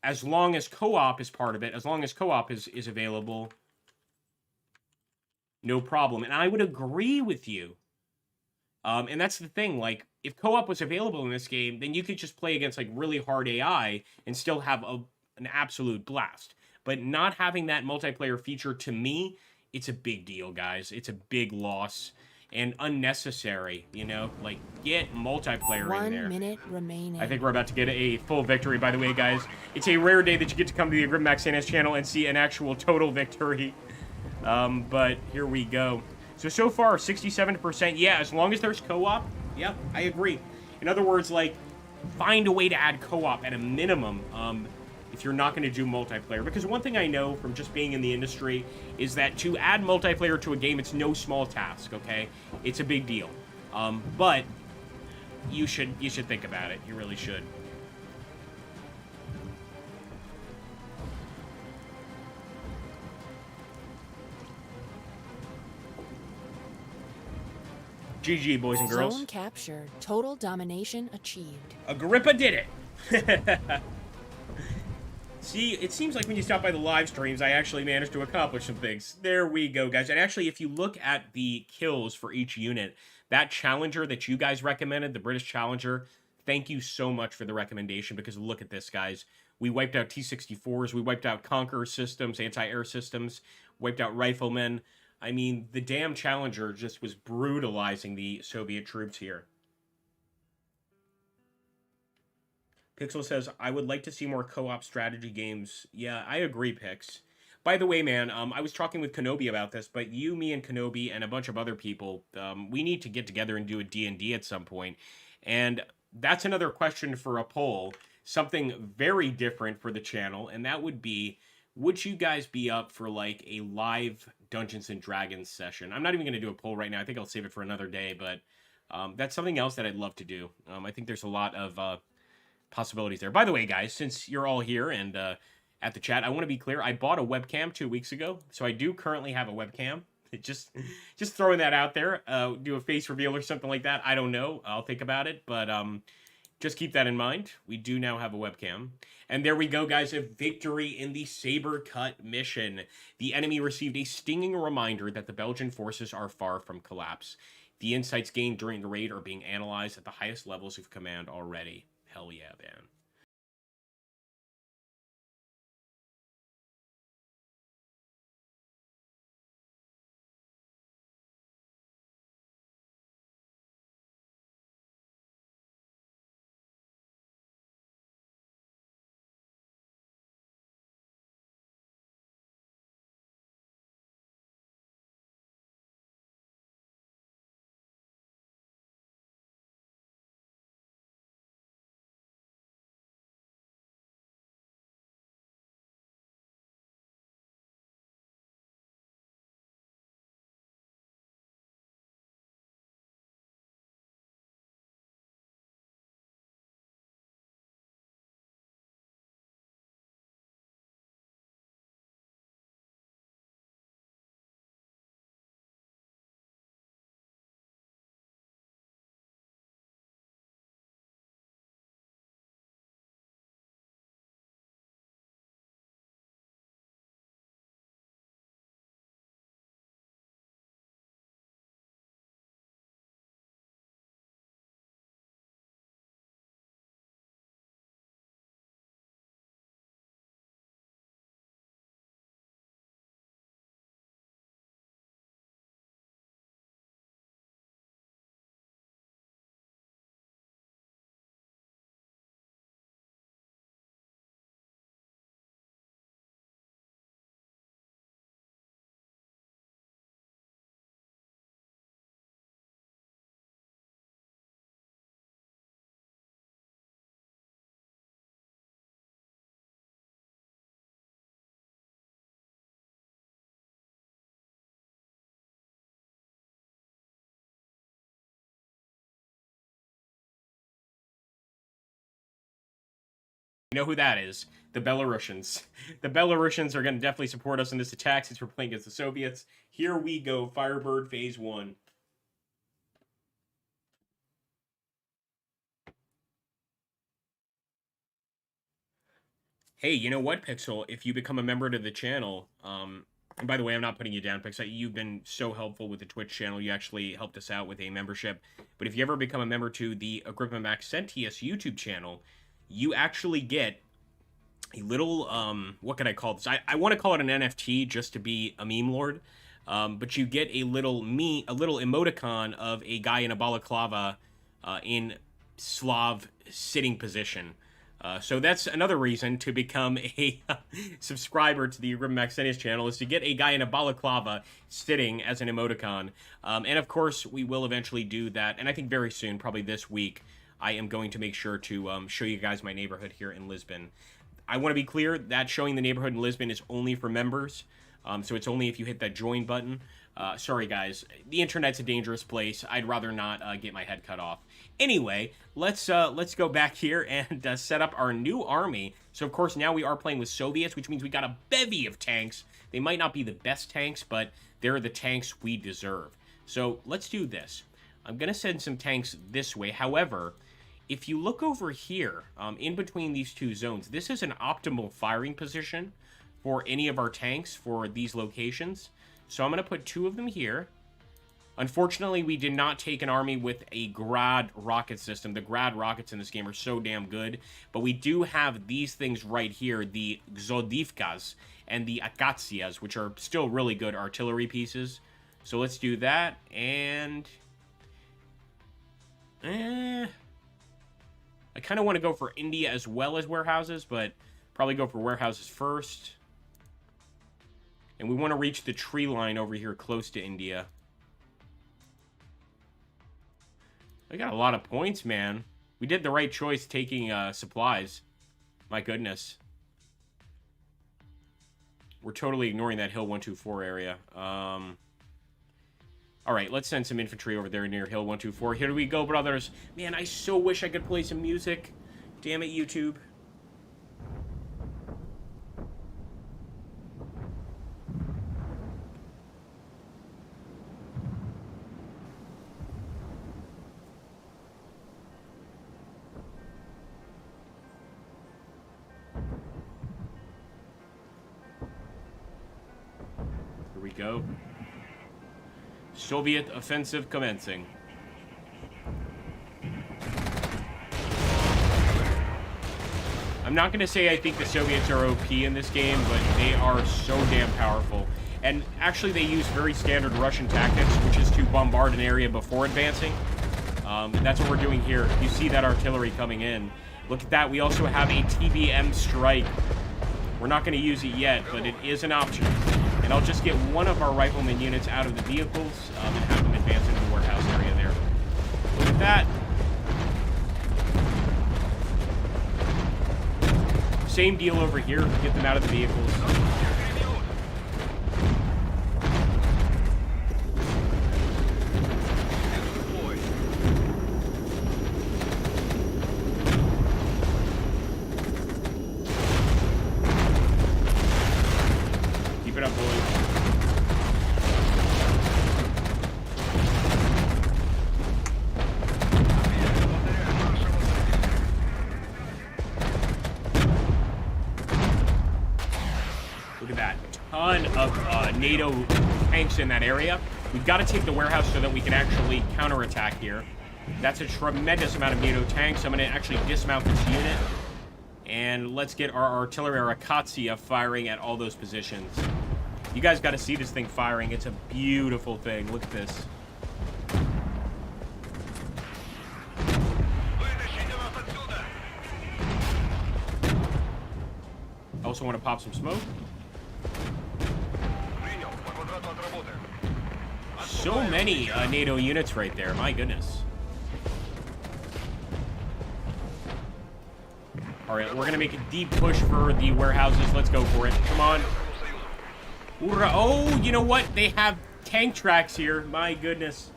Speaker 1: as long as co-op is part of it, as long as co-op is available, no problem. And I would agree with you. And that's the thing, like, if co-op was available in this game, then you could just play against, like, really hard AI and still have an absolute blast. But not having that multiplayer feature, to me, it's a big deal, guys. It's a big loss and unnecessary, you know? Like, get multiplayer in there.
Speaker 2: 1 minute remaining.
Speaker 1: I think we're about to get a full victory, by the way, guys. It's a rare day that you get to come to the Grimmax Sanas channel and see an actual total victory. But here we go. So far, 67%. Yeah, as long as there's co-op, yep, I agree. In other words, like, find a way to add co-op at a minimum, if you're not going to do multiplayer. Because one thing I know from just being in the industry is that to add multiplayer to a game, it's no small task, okay? It's a big deal. But you should think about it. You really should. GG, boys and girls.
Speaker 2: Zone captured. Total domination achieved.
Speaker 1: Agrippa did it. See, it seems like when you stop by the live streams, I actually managed to accomplish some things. There we go, guys. And actually, if you look at the kills for each unit, that Challenger that you guys recommended, the British Challenger, thank you so much for the recommendation, because look at this, guys. We wiped out T-64s, we wiped out Conqueror systems, anti-air systems, wiped out riflemen. I mean, the damn Challenger just was brutalizing the Soviet troops here. Pixel says, I would like to see more co-op strategy games. Yeah, I agree, Pix. By the way, man, I was talking with Kenobi about this, but you, me, and Kenobi, and a bunch of other people, we need to get together and do a D&D at some point. And that's another question for a poll. Something very different for the channel, and that would be, would you guys be up for, like, a live Dungeons & Dragons session? I'm not even going to do a poll right now. I think I'll save it for another day, but that's something else that I'd love to do. I think there's a lot of possibilities there. By the way, guys, since you're all here and at the chat, I want to be clear. I bought a webcam 2 weeks ago, so I do currently have a webcam. Just throwing that out there. Do a face reveal or something like that. I don't know. I'll think about it, but just keep that in mind. We do now have a webcam. And there we go, guys. A victory in the Saber Cut mission. The enemy received a stinging reminder that the Belgian forces are far from collapse. The insights gained during the raid are being analyzed at the highest levels of command already. Hell yeah, man. You know who that is? The Belarusians. The Belarusians are going to definitely support us in this attack since we're playing against the Soviets. Here we go, Firebird Phase 1. Hey, you know what, Pixel? If you become a member to the channel, and by the way, I'm not putting you down, Pixel. You've been so helpful with the Twitch channel. You actually helped us out with a membership. But if you ever become a member to the Agrippa Maxentius YouTube channel, you actually get a little, what can I call this? I want to call it an NFT just to be a meme lord. But you get a little emoticon of a guy in a balaclava in Slav sitting position. So that's another reason to become a subscriber to the Agrippa Maxentius channel, is to get a guy in a balaclava sitting as an emoticon. And of course, we will eventually do that. And I think very soon, probably this week, I am going to make sure to show you guys my neighborhood here in Lisbon. I want to be clear that showing the neighborhood in Lisbon is only for members. So it's only if you hit that join button. Sorry, guys. The internet's a dangerous place. I'd rather not get my head cut off. Anyway, let's go back here and set up our new army. So, of course, now we are playing with Soviets, which means we got a bevy of tanks. They might not be the best tanks, but they're the tanks we deserve. So let's do this. I'm going to send some tanks this way. However, if you look over here, in between these two zones, this is an optimal firing position for any of our tanks for these locations. So I'm going to put 2 of them here. Unfortunately, we did not take an army with a Grad rocket system. The Grad rockets in this game are so damn good. But we do have these things right here, the Gzodivkas and the Akatsias, which are still really good artillery pieces. So let's do that, and... I kind of want to go for India as well as warehouses, but probably go for warehouses first. And we want to reach the tree line over here close to India. I got a lot of points, man. We did the right choice taking supplies. My goodness. We're totally ignoring that Hill 124 area. Alright, let's send some infantry over there near Hill 124. Here we go, brothers. Man, I so wish I could play some music. Damn it, YouTube. Here we go. Soviet offensive commencing. I'm not going to say I think the Soviets are OP in this game, but they are so damn powerful. And actually they use very standard Russian tactics, which is to bombard an area before advancing. And that's what we're doing here. You see that artillery coming in. Look at that. We also have a TBM strike. We're not going to use it yet, but it is an option. And I'll just get one of our rifleman units out of the vehicles and have them advance into the warehouse area there. Look at that. Same deal over here. Get them out of the vehicles. Keep it up, boys. Look at that. Ton of NATO tanks in that area. We've got to take the warehouse so that we can actually counterattack here. That's a tremendous amount of NATO tanks. I'm going to actually dismount this unit. And let's get our artillery, our Akatsia, firing at all those positions. You guys got to see this thing firing. It's a beautiful thing. Look at this. I also want to pop some smoke. So many NATO units right there. My goodness. All right, we're going to make a deep push for the warehouses. Let's go for it. Come on. Oh, you know what? They have tank tracks here. My goodness.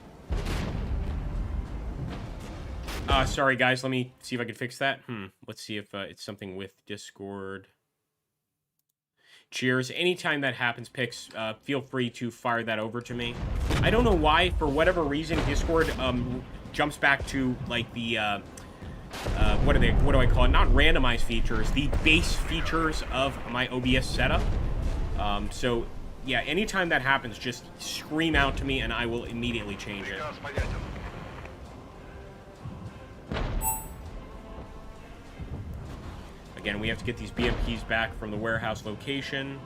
Speaker 1: Sorry, guys. Let me see if I can fix that. Let's see if it's something with Discord. Cheers. Anytime that happens, Pix, feel free to fire that over to me. I don't know why. For whatever reason, Discord jumps back to, like, the... what do I call it? Not randomized features, the base features of my OBS setup. So yeah, anytime that happens, just scream out to me and I will immediately change it. Again, we have to get these BMPs back from the warehouse location.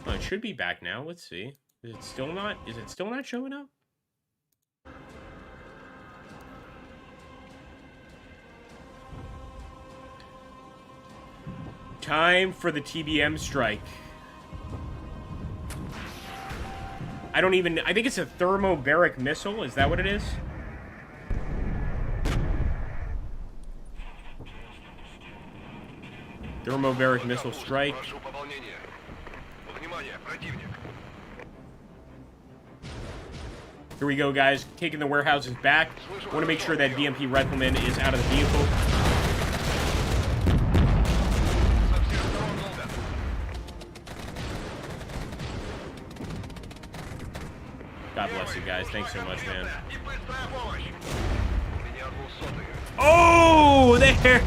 Speaker 1: Oh, it should be back now. Let's see. Is it still not showing up? Time for the TBM strike. I think it's a thermobaric missile. Is that what it is? Thermobaric missile strike. Here we go, guys. Taking the warehouses back. Want to make sure that BMP rifleman is out of the vehicle. God bless you guys. Thanks so much, man. Oh, there!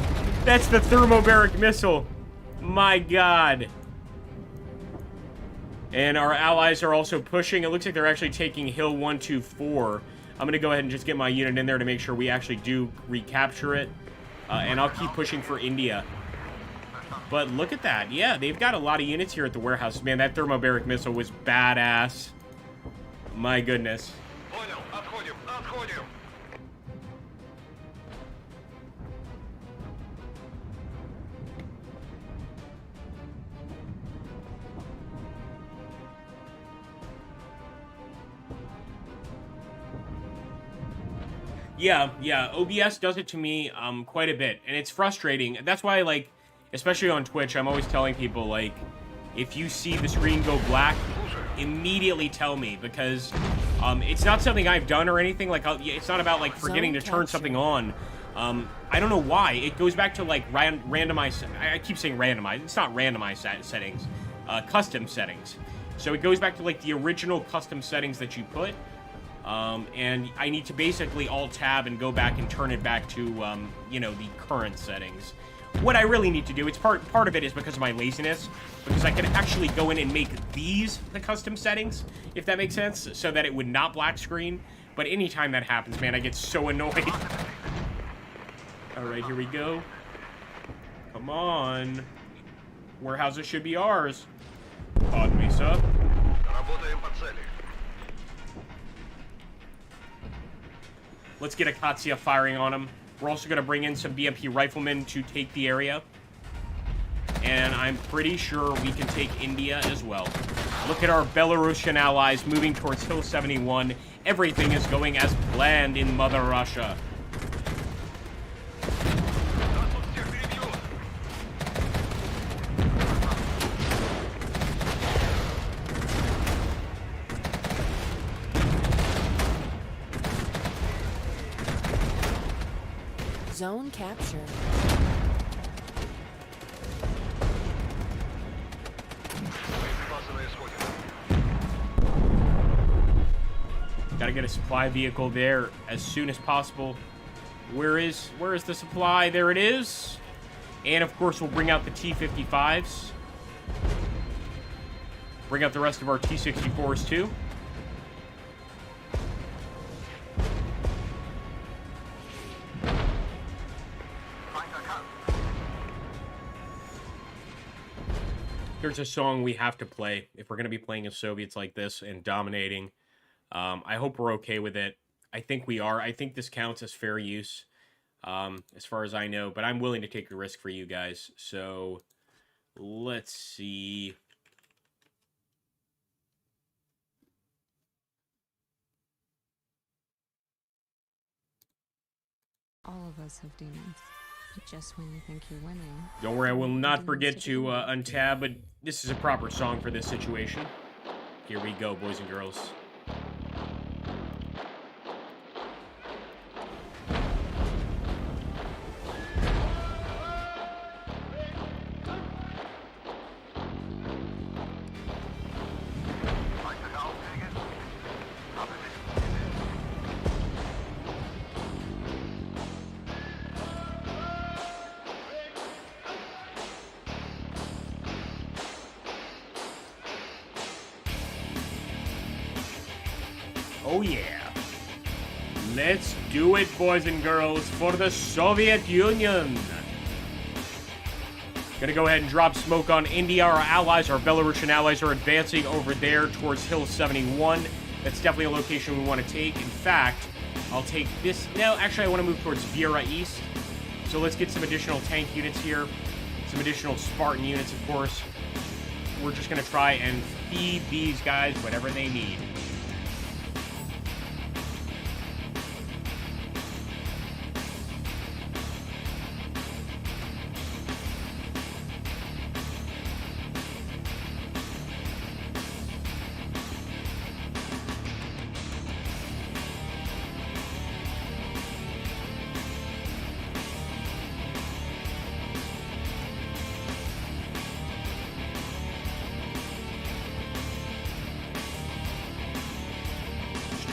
Speaker 1: That's the thermobaric missile. My God. And our allies are also pushing. It looks like they're actually taking Hill 124. I'm going to go ahead and just get my unit in there to make sure we actually do recapture it. And I'll keep pushing for India. But look at that. Yeah, they've got a lot of units here at the warehouse. Man, that thermobaric missile was badass. My goodness. Yeah, OBS does it to me quite a bit, and it's frustrating. That's why, like, especially on Twitch, I'm always telling people, like, if you see the screen go black, immediately tell me, because it's not something I've done or anything. Like, it's not about, like, forgetting to turn something on. I don't know why. It goes back to, like, randomized... I keep saying randomized. It's not randomized settings. Custom settings. So it goes back to, like, the original custom settings that you put. And I need to basically alt-tab and go back and turn it back to, you know, the current settings. What I really need to do, it's part of it is because of my laziness, because I could actually go in and make these the custom settings, if that makes sense, so that it would not black screen. But anytime that happens, man, I get so annoyed. Alright, here we go. Come on. Warehouses should be ours. Pardon me, sir. Let's get Akatsia firing on him. We're also going to bring in some BMP riflemen to take the area. And I'm pretty sure we can take India as well. Look at our Belarusian allies moving towards Hill 71. Everything is going as planned in Mother Russia.
Speaker 2: Zone captured.
Speaker 1: Gotta get a supply vehicle there as soon as possible. Where is the supply? There it is. And of course we'll bring out the T-55s. Bring out the rest of our T-64s too. Here's a song we have to play if we're going to be playing as Soviets like this and dominating. I hope we're okay with it. I think we are. I think this counts as fair use, as far as I know. But I'm willing to take the risk for you guys. So, let's see.
Speaker 3: All of us have demons. Just when you think you're winning.
Speaker 1: Don't worry, I will not forget to untab, but this is a proper song for this situation. Here we go, boys and girls. Oh yeah. Let's do it, boys and girls, for the Soviet Union. Gonna go ahead and drop smoke on India. Our allies, our Belarusian allies, are advancing over there towards Hill 71. That's definitely a location we want to take. In fact, I'll take this. No, actually, I want to move towards Viera East. So let's get some additional tank units here. Some additional Spartan units, of course. We're just gonna try and feed these guys whatever they need.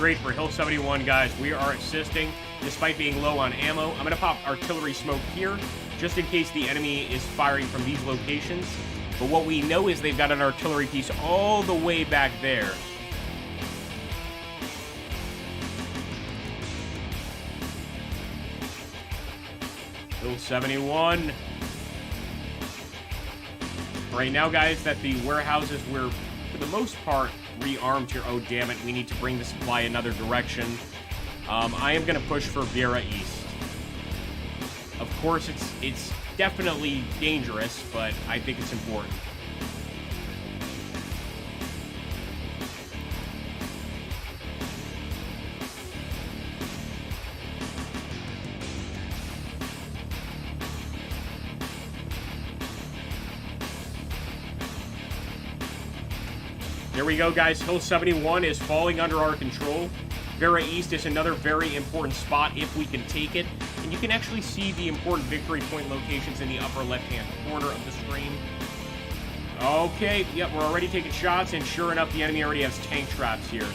Speaker 1: great for Hill 71, guys. We are assisting despite being low on ammo. I'm going to pop artillery smoke here just in case the enemy is firing from these locations. But what we know is they've got an artillery piece all the way back there. Hill 71. Right now, guys, that the warehouses were, for the most part, rearmed here. Oh, damn it. We need to bring the supply another direction. I am going to push for Vera East. Of course, it's definitely dangerous, but I think it's important. There we go, guys. Hill 71 is falling under our control. Vera East is another very important spot if we can take it. And you can actually see the important victory point locations in the upper left-hand corner of the screen. Okay, yep, we're already taking shots, and sure enough, the enemy already has tank traps here.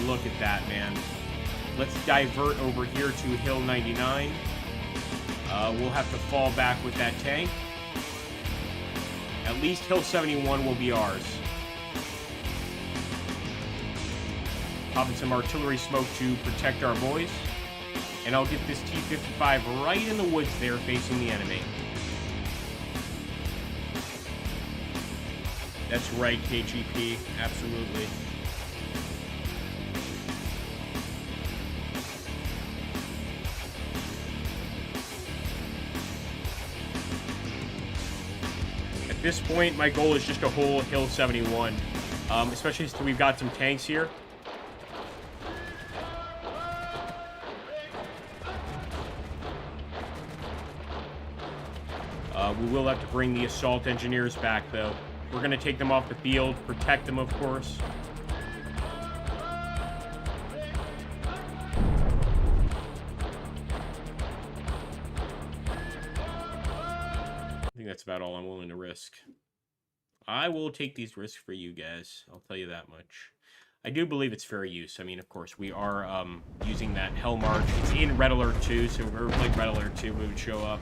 Speaker 1: Look at that, man. Let's divert over here to Hill 99. We'll have to fall back with that tank. At least Hill 71 will be ours. Popping some artillery smoke to protect our boys. And I'll get this T-55 right in the woods there facing the enemy. That's right, KGP. Absolutely. At this point, my goal is just to hold Hill 71. Especially since we've got some tanks here. We will have to bring the assault engineers back, though. We're going to take them off the field, protect them, of course. I think that's about all I'm willing to risk. I will take these risks for you guys. I'll tell you that much. I do believe it's fair use. I mean, of course, we are using that Hell March. It's in Red Alert 2, so if we were playing Red Alert 2, we would show up.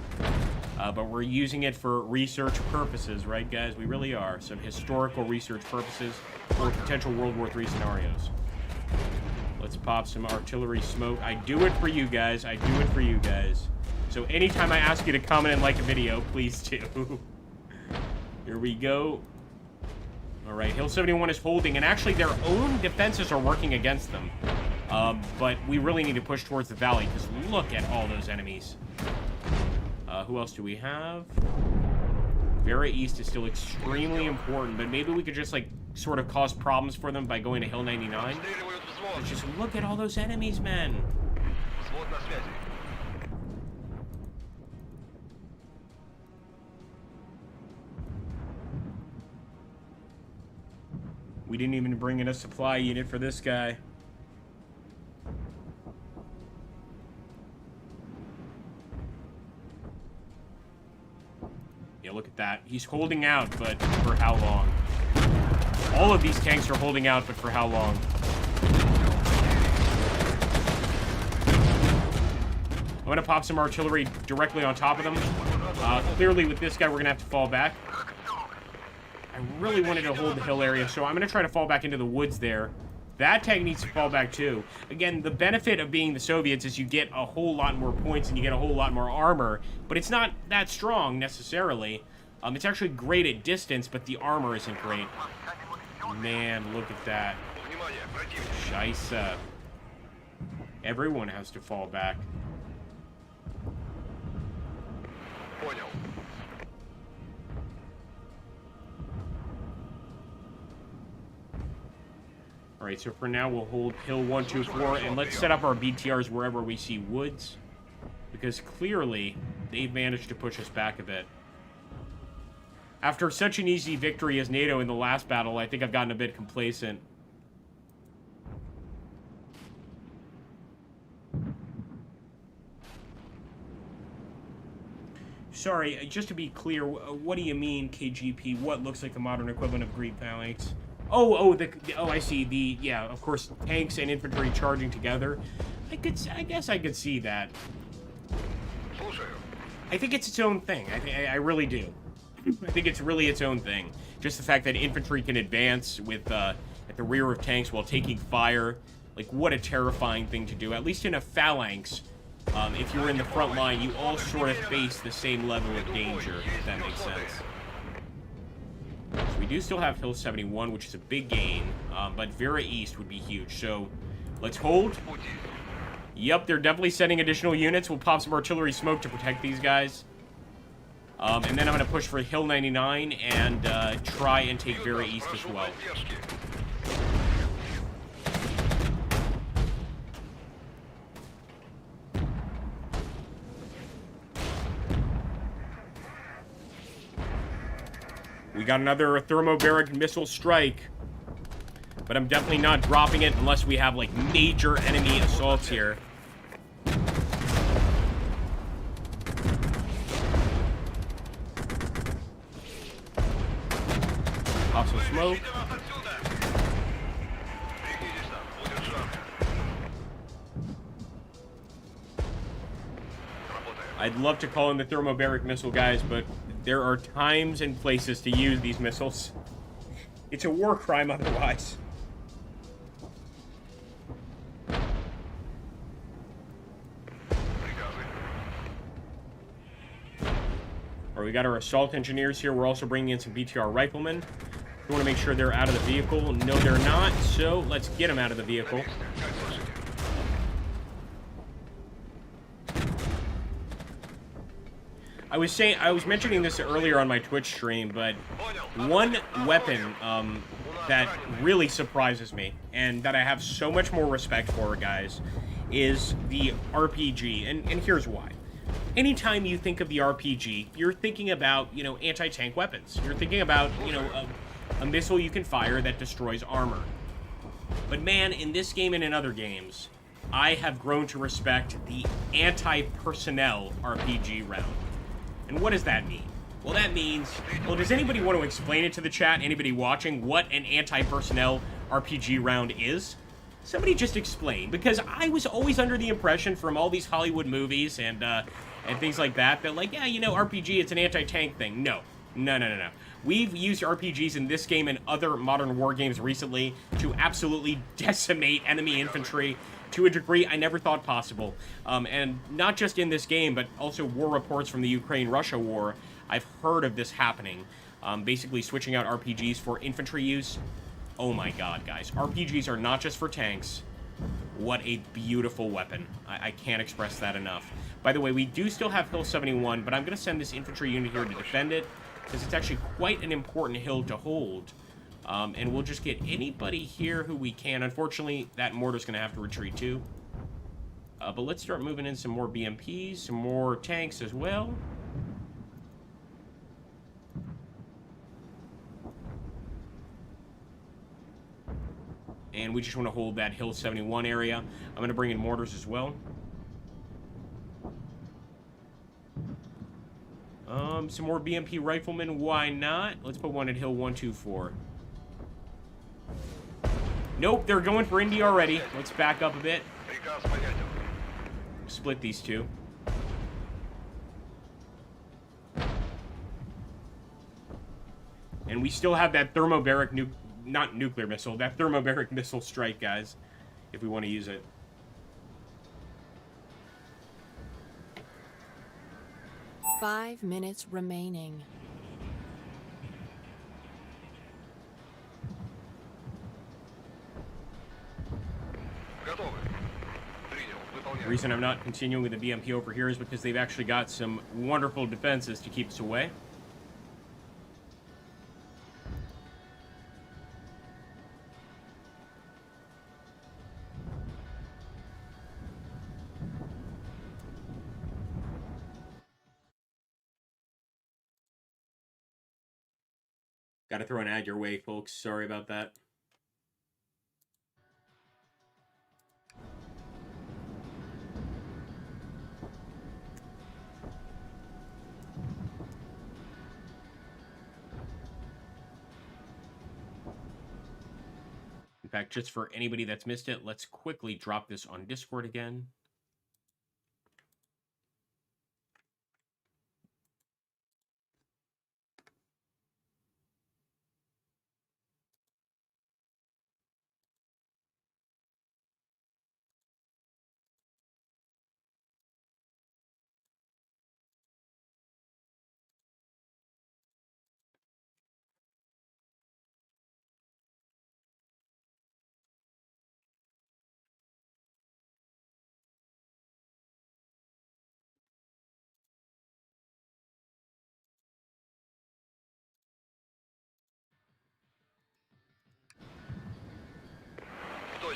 Speaker 1: But we're using it for research purposes, right, guys? We really are. Some historical research purposes for potential World War III scenarios. Let's pop some artillery smoke. I do it for you guys. I do it for you guys. So anytime I ask you to comment and like a video, please do. Here we go. All right, Hill 71 is holding, and actually their own defenses are working against them. But we really need to push towards the valley, because look at all those enemies. Who else do we have? Vera East is still extremely important, but maybe we could just, like, sort of cause problems for them by going to Hill 99. But just look at all those enemies, man. We didn't even bring in a supply unit for this guy. Yeah, look at that. He's holding out, but for how long? All of these tanks are holding out, but for how long? I'm going to pop some artillery directly on top of them. Clearly, with this guy, we're going to have to fall back. I really wanted to hold the hill area, so I'm going to try to fall back into the woods there. That tank needs to fall back, too. Again, the benefit of being the Soviets is you get a whole lot more points and you get a whole lot more armor, but it's not that strong, necessarily. It's actually great at distance, but the armor isn't great. Man, look at that. Scheisse. Everyone has to fall back. Alright, so for now we'll hold Hill 124, and let's set up our BTRs wherever we see woods. Because clearly, they've managed to push us back a bit. After such an easy victory as NATO in the last battle, I think I've gotten a bit complacent. Sorry, just to be clear, what do you mean, KGP? What looks like the modern equivalent of Greek phalanx? Oh, I see. Yeah, of course, tanks and infantry charging together. I guess I could see that. I think it's its own thing. I really do. I think it's really its own thing. Just the fact that infantry can advance with at the rear of tanks while taking fire. Like, what a terrifying thing to do. At least in a phalanx, if you're in the front line, you all sort of face the same level of danger, if that makes sense. So we do still have Hill 71, which is a big gain, but Vera East would be huge. So let's hold. Yep, they're definitely sending additional units. We'll pop some artillery smoke to protect these guys. And then I'm going to push for Hill 99 and try and take Vera East as well. We got another thermobaric missile strike. But I'm definitely not dropping it unless we have, like, major enemy assaults here. Pop some smoke. I'd love to call in the thermobaric missile guys, but there are times and places to use these missiles. It's a war crime otherwise. We got our assault engineers here. We're also bringing in some BTR riflemen. We want to make sure they're out of the vehicle. No, they're not. So let's get them out of the vehicle. I was mentioning this earlier on my Twitch stream, but one weapon that really surprises me and that I have so much more respect for, guys, is the RPG. And here's why. Anytime you think of the RPG, you're thinking about, you know, anti-tank weapons. You're thinking about, you know, a missile you can fire that destroys armor. But man, in this game and in other games, I have grown to respect the anti-personnel RPG round. And what does that mean? Well, that means, well, does anybody want to explain it to the chat, anybody watching, what an anti-personnel RPG round is? Somebody just explain, because I was always under the impression from all these Hollywood movies and things like that, like, yeah, you know, RPG, it's an anti-tank thing. No. We've used RPGs in this game and other modern war games recently to absolutely decimate enemy infantry to a degree I never thought possible. And not just in this game, but also war reports from the Ukraine-Russia war. I've heard of this happening. Basically switching out RPGs for infantry use. Oh my god, guys. RPGs are not just for tanks. What a beautiful weapon. I can't express that enough. By the way, we do still have Hill 71, but I'm going to send this infantry unit here to defend it, because it's actually quite an important hill to hold. And we'll just get anybody here who we can. Unfortunately, that mortar's going to have to retreat too. But let's start moving in some more BMPs, some more tanks as well. And we just want to hold that Hill 71 area. I'm going to bring in mortars as well. Some more BMP riflemen, why not? Let's put one at Hill 124. Nope, they're going for Indy already. Let's back up a bit. Split these two. And we still have that thermobaric not nuclear missile, that thermobaric missile strike, guys, if we want to use it.
Speaker 2: Five minutes remaining.
Speaker 1: The reason I'm not continuing with the BMP over here is because they've actually got some wonderful defenses to keep us away. Got to throw an ad your way, folks. Sorry about that. fact, just for anybody that's missed it, let's quickly drop this on Discord again.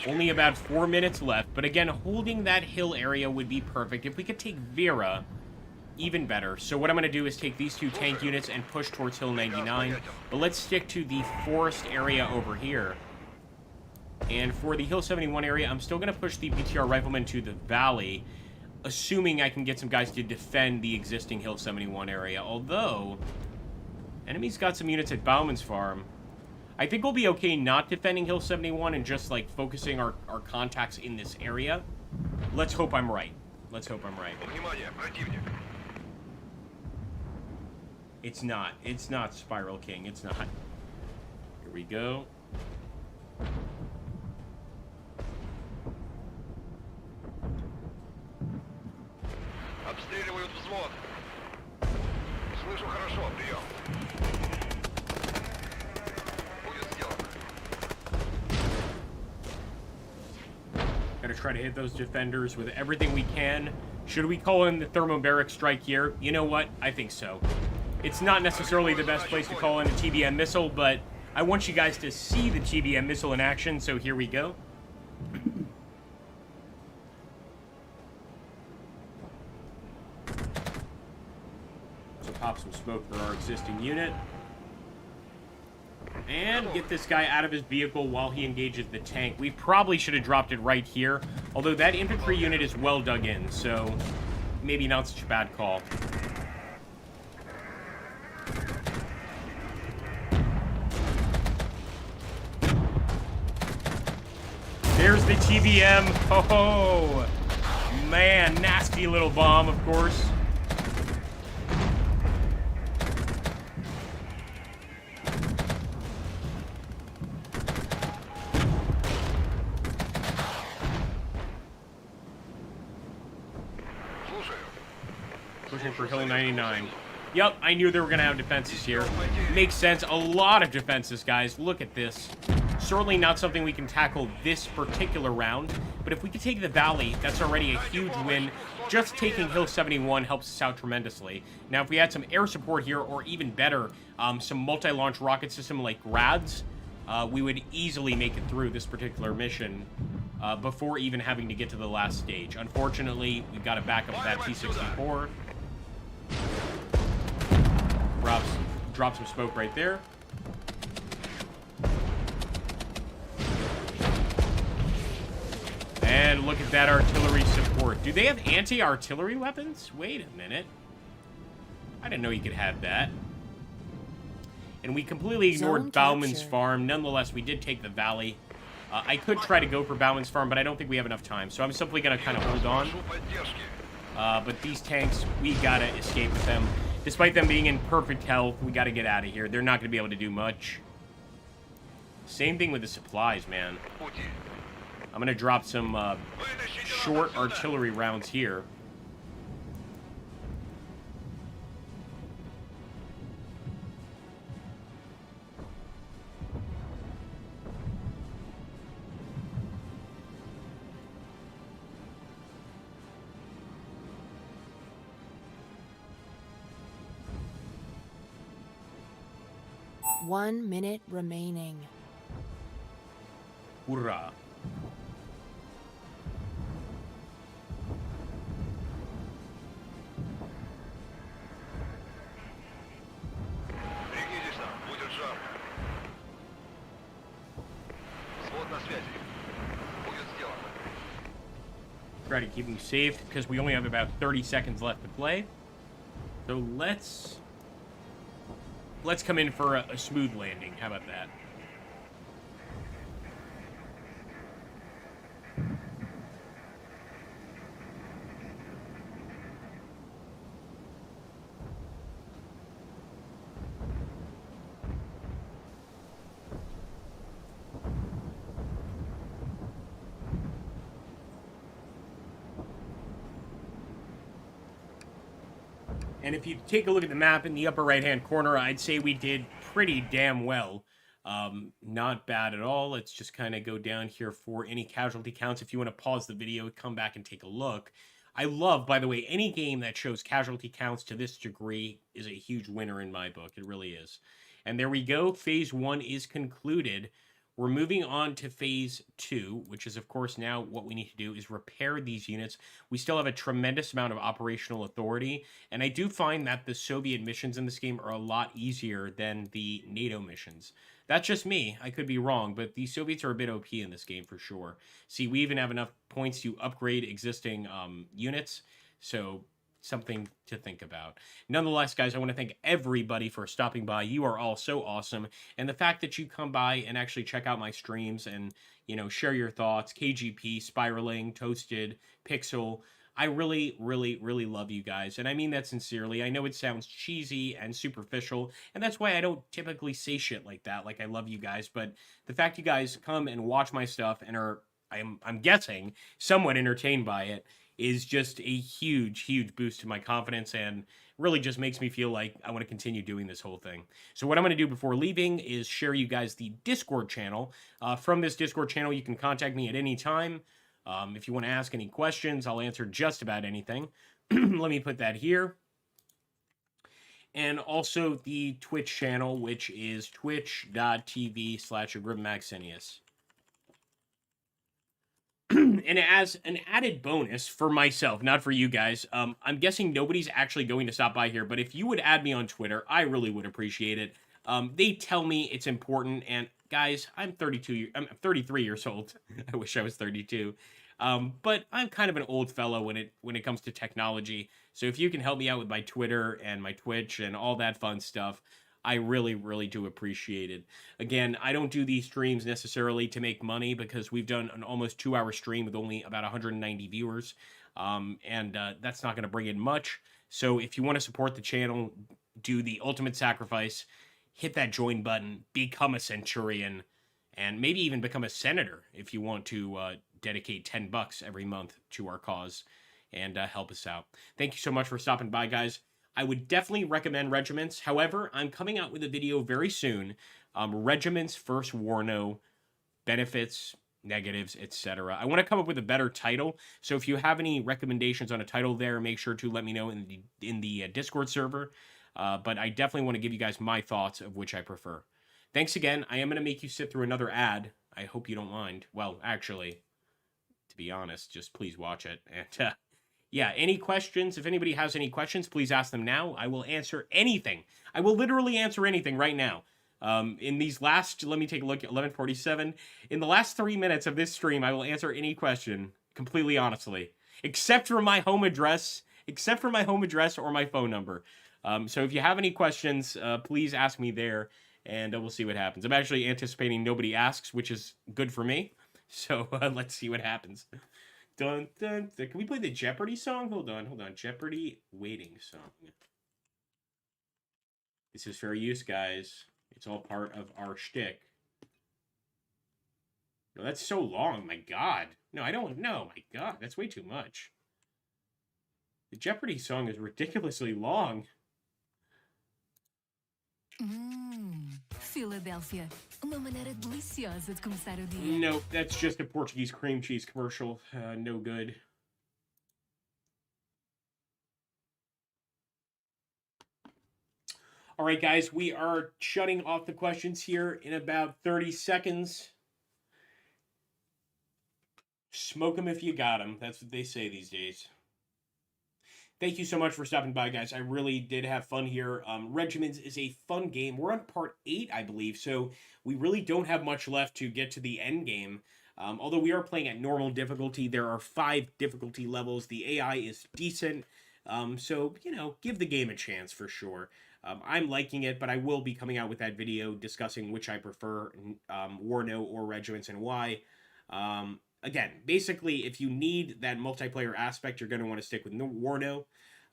Speaker 1: Only about 4 minutes left, but again, holding that hill area would be perfect. If we could take Vera, even better. So what I'm going to do is take these 2 tank units and push towards Hill 99, but let's stick to the forest area over here. And for the Hill 71 area, I'm still going to push the BTR riflemen to the valley, assuming I can get some guys to defend the existing Hill 71 area, although enemies got some units at Bauman's farm. I think we'll be okay not defending Hill 71 and just, like, focusing our contacts in this area. Let's hope I'm right. Let's hope I'm right. It's not. It's not Spiral King. It's not. Here we go.
Speaker 4: Обстреливают взвод. Слышу хорошо, прием.
Speaker 1: Gotta try to hit those defenders with everything we can. Should we call in the thermobaric strike here? You know what? I think so. It's not necessarily the best place to call in a TBM missile, but I want you guys to see the TBM missile in action, so here we go. So pop some smoke for our existing unit. And get this guy out of his vehicle while he engages the tank. We probably should have dropped it right here. Although that infantry unit is well dug in, so maybe not such a bad call. There's the TBM. Oh, man. Nasty little bomb, of course. Pushing for Hill 99. Yep, I knew they were going to have defenses here. Makes sense. A lot of defenses, guys. Look at this. Certainly not something we can tackle this particular round, but if we could take the valley, that's already a huge win. Just taking Hill 71 helps us out tremendously. Now, if we had some air support here, or even better, some multi-launch rocket system like Grads, we would easily make it through this particular mission before even having to get to the last stage. Unfortunately, we've got to back up that T-64. Drop some smoke right there. And look at that artillery support. Do they have anti-artillery weapons? Wait a minute. I didn't know you could have that. And we completely ignored Bauman's farm. Nonetheless, we did take the valley. I could try to go for Bauman's farm, but I don't think we have enough time. So I'm simply going to kind of hold on. But these tanks, we got to escape with them. Despite them being in perfect health, we got to get out of here. They're not going to be able to do much. Same thing with the supplies, man. I'm going to drop some short artillery rounds here.
Speaker 2: One minute remaining.
Speaker 1: Hoorah. Try to keep them safe because we only have about 30 seconds left to play. So let's come in for a smooth landing. How about that? And if you take a look at the map in the upper right-hand corner, I'd say we did pretty damn well. Not bad at all. Let's just kind of go down here for any casualty counts. If you want to pause the video, come back and take a look. I love, by the way, any game that shows casualty counts to this degree is a huge winner in my book. It really is. And there we go. Phase 1 is concluded. We're moving on to Phase 2, which is, of course, now what we need to do is repair these units. We still have a tremendous amount of operational authority, and I do find that the Soviet missions in this game are a lot easier than the NATO missions. That's just me. I could be wrong, but the Soviets are a bit OP in this game for sure. See, we even have enough points to upgrade existing units, so something to think about. Nonetheless, guys, I want to thank everybody for stopping by. You are all so awesome, and the fact that you come by and actually check out my streams and, you know, share your thoughts, KGP, Spiraling, Toasted, Pixel, I really, really, really love you guys, and I mean that sincerely. I know it sounds cheesy and superficial, and that's why I don't typically say shit like that, like I love you guys, but the fact you guys come and watch my stuff and are, I'm guessing, somewhat entertained by it, is just a huge, huge boost to my confidence and really just makes me feel like I want to continue doing this whole thing. So what I'm going to do before leaving is share you guys the Discord channel. From this Discord channel, you can contact me at any time. If you want to ask any questions, I'll answer just about anything. Let me put that here. And also the Twitch channel, which is twitch.tv/AgripMaxenius. And as an added bonus for myself, not for you guys, I'm guessing nobody's actually going to stop by here, but if you would add me on Twitter, I really would appreciate it. They tell me it's important, and guys, I'm 33 years old. I wish I was 32. But I'm kind of an old fellow when it comes to technology. So if you can help me out with my Twitter and my Twitch and all that fun stuff, I really, really do appreciate it. Again, I don't do these streams necessarily to make money because we've done an almost 2-hour stream with only about 190 viewers. That's not going to bring in much. So if you want to support the channel, do the ultimate sacrifice, hit that join button, become a Centurion, and maybe even become a senator if you want to dedicate $10 every month to our cause and help us out. Thank you so much for stopping by, guys. I would definitely recommend Regiments. However, I'm coming out with a video very soon. Regiments First Warno, benefits, negatives, etc. I want to come up with a better title. So if you have any recommendations on a title there, make sure to let me know in the Discord server. But I definitely want to give you guys my thoughts of which I prefer. Thanks again. I am going to make you sit through another ad. I hope you don't mind. Well, actually, to be honest, just please watch it. And yeah, any questions? If anybody has any questions, please ask them now. I will answer anything. I will literally answer anything right now. In these last, let me take a look at 11:47. In the last 3 minutes of this stream, I will answer any question completely honestly, except for my home address or my phone number. So if you have any questions, please ask me there, and we'll see what happens. I'm actually anticipating nobody asks, which is good for me. So let's see what happens. Dun, dun, dun. Can we play the Jeopardy song? Hold on. Jeopardy waiting song. This is fair use, guys. It's all part of our shtick. No, that's so long. My God. No, I don't know. My God, that's way too much. The Jeopardy song is ridiculously long.
Speaker 5: Philadelphia. Uma maneira deliciosa de começar o dia.
Speaker 1: No, that's just a Portuguese cream cheese commercial. No good. All right, guys, we are shutting off the questions here in about 30 seconds. Smoke them if you got them. That's what they say these days. Thank you so much for stopping by, guys. I really did have fun here. Regiments is a fun game. We're on part 8, I believe, so we really don't have much left to get to the end game. Although we are playing at normal difficulty, there are 5 difficulty levels. The AI is decent, so, you know, give the game a chance for sure. I'm liking it, but I will be coming out with that video discussing which I prefer, Warno or Regiments, and why. Again, basically, if you need that multiplayer aspect, you're going to want to stick with Warno.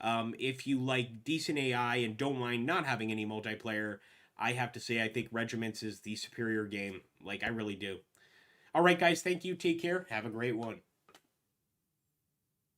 Speaker 1: If you like decent AI and don't mind not having any multiplayer, I have to say I think Regiments is the superior game. Like, I really do. All right, guys, thank you. Take care. Have a great one.